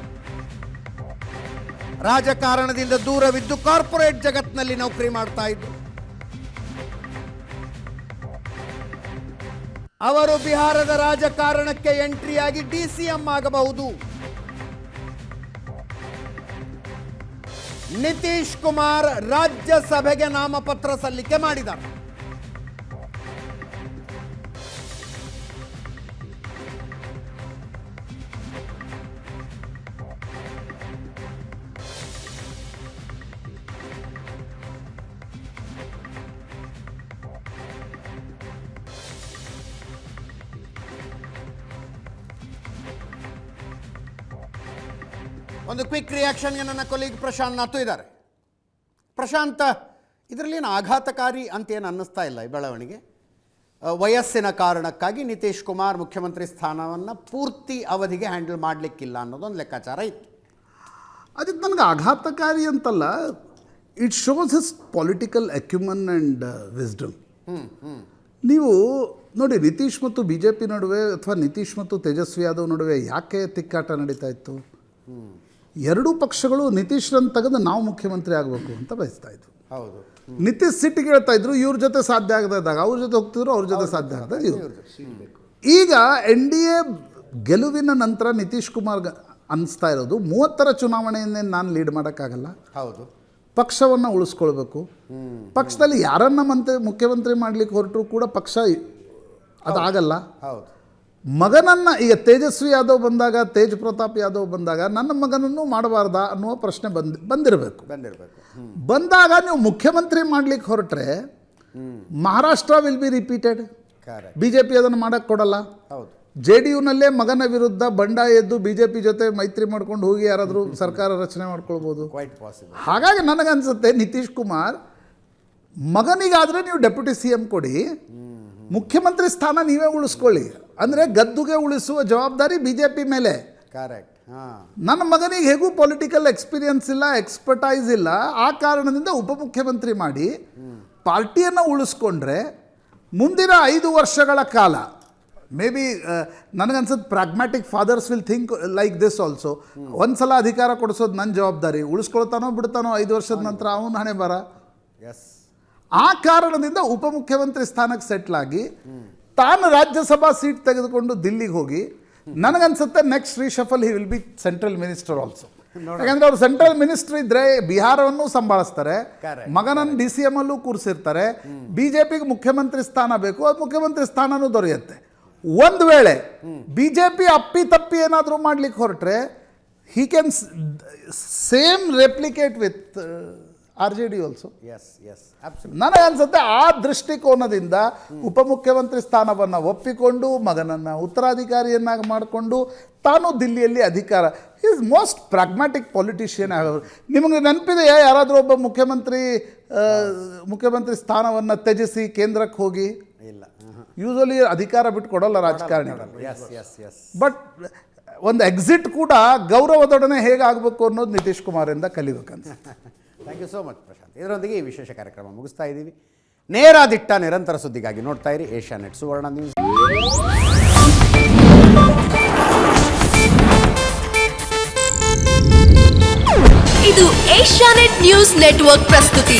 ರಾಜಕಾರಣದಿಂದ ದೂರವಿದ್ದು ಕಾರ್ಪೊರೇಟ್ ಜಗತ್ತಿನಲ್ಲಿ ನೌಕರಿ ಮಾಡ್ತಾ ಇದ್ರು. ಅವರು ಬಿಹಾರದ ರಾಜಕಾರಣಕ್ಕೆ ಎಂಟ್ರಿಯಾಗಿ ಡಿಸಿಎಂ ಆಗಬಹುದು. ನಿತೀಶ್ ಕುಮಾರ್ ರಾಜ್ಯಸಭೆಗೆ ನಾಮಪತ್ರ ಸಲ್ಲಿಕೆ ಮಾಡಿದ್ದಾರೆ. ಒಂದು ಕ್ವಿಕ್ ರಿಯಾಕ್ಷನ್ಗೆ ನನ್ನ ಕೊಲೀಗ್ ಪ್ರಶಾಂತ್ ನಾತು ಇದ್ದಾರೆ. ಪ್ರಶಾಂತ್, ಇದರಲ್ಲಿ ಏನು ಆಘಾತಕಾರಿ ಅಂತ ಏನು ಅನ್ನಿಸ್ತಾ ಇಲ್ಲ ಈ ಬೆಳವಣಿಗೆ? ವಯಸ್ಸಿನ ಕಾರಣಕ್ಕಾಗಿ ನಿತೀಶ್ ಕುಮಾರ್ ಮುಖ್ಯಮಂತ್ರಿ ಸ್ಥಾನವನ್ನು ಪೂರ್ತಿ ಅವಧಿಗೆ ಹ್ಯಾಂಡಲ್ ಮಾಡಲಿಕ್ಕಿಲ್ಲ ಅನ್ನೋದೊಂದು ಲೆಕ್ಕಾಚಾರ ಇತ್ತು. ಅದಕ್ಕೆ ನನಗೆ ಆಘಾತಕಾರಿ ಅಂತಲ್ಲ, it shows his political acumen and wisdom. ನೀವು ನೋಡಿ, ನಿತೀಶ್ ಮತ್ತು ಬಿ ಜೆ ಪಿ ನಡುವೆ ಅಥವಾ ನಿತೀಶ್ ಮತ್ತು ತೇಜಸ್ವಿ ಯಾದವ್ ನಡುವೆ ಯಾಕೆ ತಿಕ್ಕಾಟ ನಡೀತಾ ಇತ್ತು? ಎರಡೂ ಪಕ್ಷಗಳು ನಿತೀಶ್ರನ್ನು ತೆಗೆದು ನಾವು ಮುಖ್ಯಮಂತ್ರಿ ಆಗಬೇಕು ಅಂತ ಬಯಸ್ತಾ ಇದ್ವು. ಹೌದು. ನಿತೀಶ್ ಸಿಟ್ಟಿಗೆ ಹೇಳ್ತಾ ಇದ್ರು, ಇವ್ರ ಜೊತೆ ಸಾಧ್ಯ ಆಗದಾಗ ಅವ್ರ ಜೊತೆ ಹೋಗ್ತಿದ್ರು, ಅವ್ರ ಜೊತೆ ಸಾಧ್ಯ ಆಗದಾಗ ಇವರು. ಈಗ ಎನ್ ಡಿ ಎ ಗೆಲುವಿನ ನಂತರ ನಿತೀಶ್ ಕುಮಾರ್ ಅನ್ನಿಸ್ತಾ ಇರೋದು, 30ರ ಚುನಾವಣೆಯನ್ನೇ ನಾನು ಲೀಡ್ ಮಾಡೋಕ್ಕಾಗಲ್ಲ, ಹೌದು, ಪಕ್ಷವನ್ನು ಉಳಿಸ್ಕೊಳ್ಬೇಕು. ಪಕ್ಷದಲ್ಲಿ ಯಾರನ್ನ ಮುಖ್ಯಮಂತ್ರಿ ಮಾಡ್ಲಿಕ್ಕೆ ಹೊರಟರು ಕೂಡ ಪಕ್ಷ ಅದಾಗಲ್ಲ. ಹೌದು. ಮಗನನ್ನು ಈಗ ತೇಜಸ್ವಿ ಯಾದವ್ ಬಂದಾಗ, ತೇಜ್ ಪ್ರತಾಪ್ ಯಾದವ್ ಬಂದಾಗ ನನ್ನ ಮಗನನ್ನು ಮಾಡಬಾರ್ದಾ ಅನ್ನುವ ಪ್ರಶ್ನೆ ಬಂದಿರಬೇಕು. ಬಂದಾಗ ನೀವು ಮುಖ್ಯಮಂತ್ರಿ ಮಾಡ್ಲಿಕ್ಕೆ ಹೊರಟ್ರೆ Maharashtra will be repeated. B J P ಅದನ್ನು ಮಾಡೋಕ್ಕೆ ಕೊಡಲ್ಲ. ಜೆ ಡಿ ಯುನಲ್ಲೇ ಮಗನ ವಿರುದ್ಧ ಬಂಡಾಯ ಎದ್ದು ಬಿ ಜೆ ಪಿ ಜೊತೆ ಮೈತ್ರಿ ಮಾಡ್ಕೊಂಡು ಹೋಗಿ ಯಾರಾದರೂ ಸರ್ಕಾರ ರಚನೆ ಮಾಡ್ಕೊಳ್ಬೋದು. ಹಾಗಾಗಿ ನನಗನ್ಸುತ್ತೆ ನಿತೀಶ್ ಕುಮಾರ್ ಮಗನಿಗಾದರೆ ನೀವು ಡೆಪ್ಯೂಟಿ ಸಿ ಎಂ ಕೊಡಿ, ಮುಖ್ಯಮಂತ್ರಿ ಸ್ಥಾನ ನೀವೇ ಉಳಿಸ್ಕೊಳ್ಳಿ. ಅಂದರೆ ಗದ್ದುಗೆ ಉಳಿಸುವ ಜವಾಬ್ದಾರಿ ಬಿ ಜೆ ಪಿ ಮೇಲೆ. ಕರೆಕ್ಟ್. ನನ್ನ ಮಗನಿಗೆ ಹೇಗೂ ಪೊಲಿಟಿಕಲ್ ಎಕ್ಸ್ಪೀರಿಯನ್ಸ್ ಇಲ್ಲ, ಎಕ್ಸ್ಪರ್ಟೈಸ್ ಇಲ್ಲ, ಆ ಕಾರಣದಿಂದ ಉಪಮುಖ್ಯಮಂತ್ರಿ ಮಾಡಿ ಪಾರ್ಟಿಯನ್ನು ಉಳಿಸ್ಕೊಂಡ್ರೆ ಮುಂದಿನ 5 ವರ್ಷಗಳ ಕಾಲ ಮೇ ಬಿ ನನಗನ್ಸುತ್ತೆ pragmatic fathers will think like this also. ಒಂದು ಸಲ ಅಧಿಕಾರ ಕೊಡಿಸೋದು ನನ್ನ ಜವಾಬ್ದಾರಿ, ಉಳಿಸ್ಕೊಳ್ತಾನೋ ಬಿಡ್ತಾನೋ 5 ವರ್ಷದ ನಂತರ ಅವನು ಹಣೆ ಬರ. ಆ ಕಾರಣದಿಂದ ಉಪಮುಖ್ಯಮಂತ್ರಿ ಸ್ಥಾನಕ್ಕೆ ಸೆಟ್ಲಾಗಿ ತಾನು ರಾಜ್ಯಸಭಾ ಸೀಟ್ ತೆಗೆದುಕೊಂಡು ದಿಲ್ಲಿಗೆ ಹೋಗಿ, ನನಗನ್ಸುತ್ತೆ next reshuffle he will be central minister also. ಯಾಕಂದರೆ ಅವರು ಸೆಂಟ್ರಲ್ ಮಿನಿಸ್ಟರ್ ಇದ್ದರೆ ಬಿಹಾರವನ್ನು ಸಂಭಾಳಿಸ್ತಾರೆ, ಮಗನನ್ನು ಡಿ ಸಿ ಎಮ್ ಅಲ್ಲೂ ಕೂರಿಸಿರ್ತಾರೆ. ಬಿ ಜೆ ಪಿಗೆ ಮುಖ್ಯಮಂತ್ರಿ ಸ್ಥಾನ ಬೇಕು, ಅದು ಮುಖ್ಯಮಂತ್ರಿ ಸ್ಥಾನನೂ ದೊರೆಯುತ್ತೆ. ಒಂದು ವೇಳೆ ಬಿ ಜೆ ಪಿ ಅಪ್ಪಿ ತಪ್ಪಿ ಏನಾದರೂ ಮಾಡ್ಲಿಕ್ಕೆ ಹೊರಟ್ರೆ he can same replicate with R J D also. ನನಗೆ ಅನ್ಸುತ್ತೆ ಆ ದೃಷ್ಟಿಕೋನದಿಂದ ಉಪಮುಖ್ಯಮಂತ್ರಿ ಸ್ಥಾನವನ್ನು ಒಪ್ಪಿಕೊಂಡು ಮಗನನ್ನು ಉತ್ತರಾಧಿಕಾರಿಯನ್ನಾಗಿ ಮಾಡಿಕೊಂಡು ತಾನು ದಿಲ್ಲಿಯಲ್ಲಿ ಅಧಿಕಾರ, ಈಸ್ ಮೋಸ್ಟ್ ಪ್ರಾಗ್ಮ್ಯಾಟಿಕ್ ಪೊಲಿಟಿಷಿಯನ್ ಆಗೋರು. ನಿಮಗೆ ನೆನಪಿದೆಯಾ ಯಾರಾದರೂ ಒಬ್ಬ ಮುಖ್ಯಮಂತ್ರಿ ಸ್ಥಾನವನ್ನು ತ್ಯಜಿಸಿ ಕೇಂದ್ರಕ್ಕೆ ಹೋಗಿ? ಇಲ್ಲ. ಯೂಶಲಿ ಅಧಿಕಾರ ಬಿಟ್ಟು ಕೊಡೋಲ್ಲ ರಾಜಕಾರಣಿಗಳು. Yes yes yes. ಬಟ್ ಒಂದು ಎಕ್ಸಿಟ್ ಕೂಡ ಗೌರವದೊಡನೆ ಹೇಗಾಗಬೇಕು ಅನ್ನೋದು ನಿತೀಶ್ ಕುಮಾರಿಂದ ಕಲಿಬೇಕಂತ. Thank you so much Prashant. ಇದರೊಂದಿಗೆ ಈ ವಿಶೇಷ ಕಾರ್ಯಕ್ರಮ ಮುಗಿಸ್ತಾ ಇದ್ದೀವಿ. ನೇರ ದಿಟ್ಟ ನಿರಂತರ ಸುದ್ದಿಗಾಗಿ ನೋಡ್ತಾ ಇರಿ ಏಷ್ಯಾನೆಟ್ ಸುವರ್ಣ ನ್ಯೂಸ್. ಇದು ಏಷ್ಯಾನೆಟ್ ನ್ಯೂಸ್ ನೆಟ್ವರ್ಕ್ ಪ್ರಸ್ತುತಿ.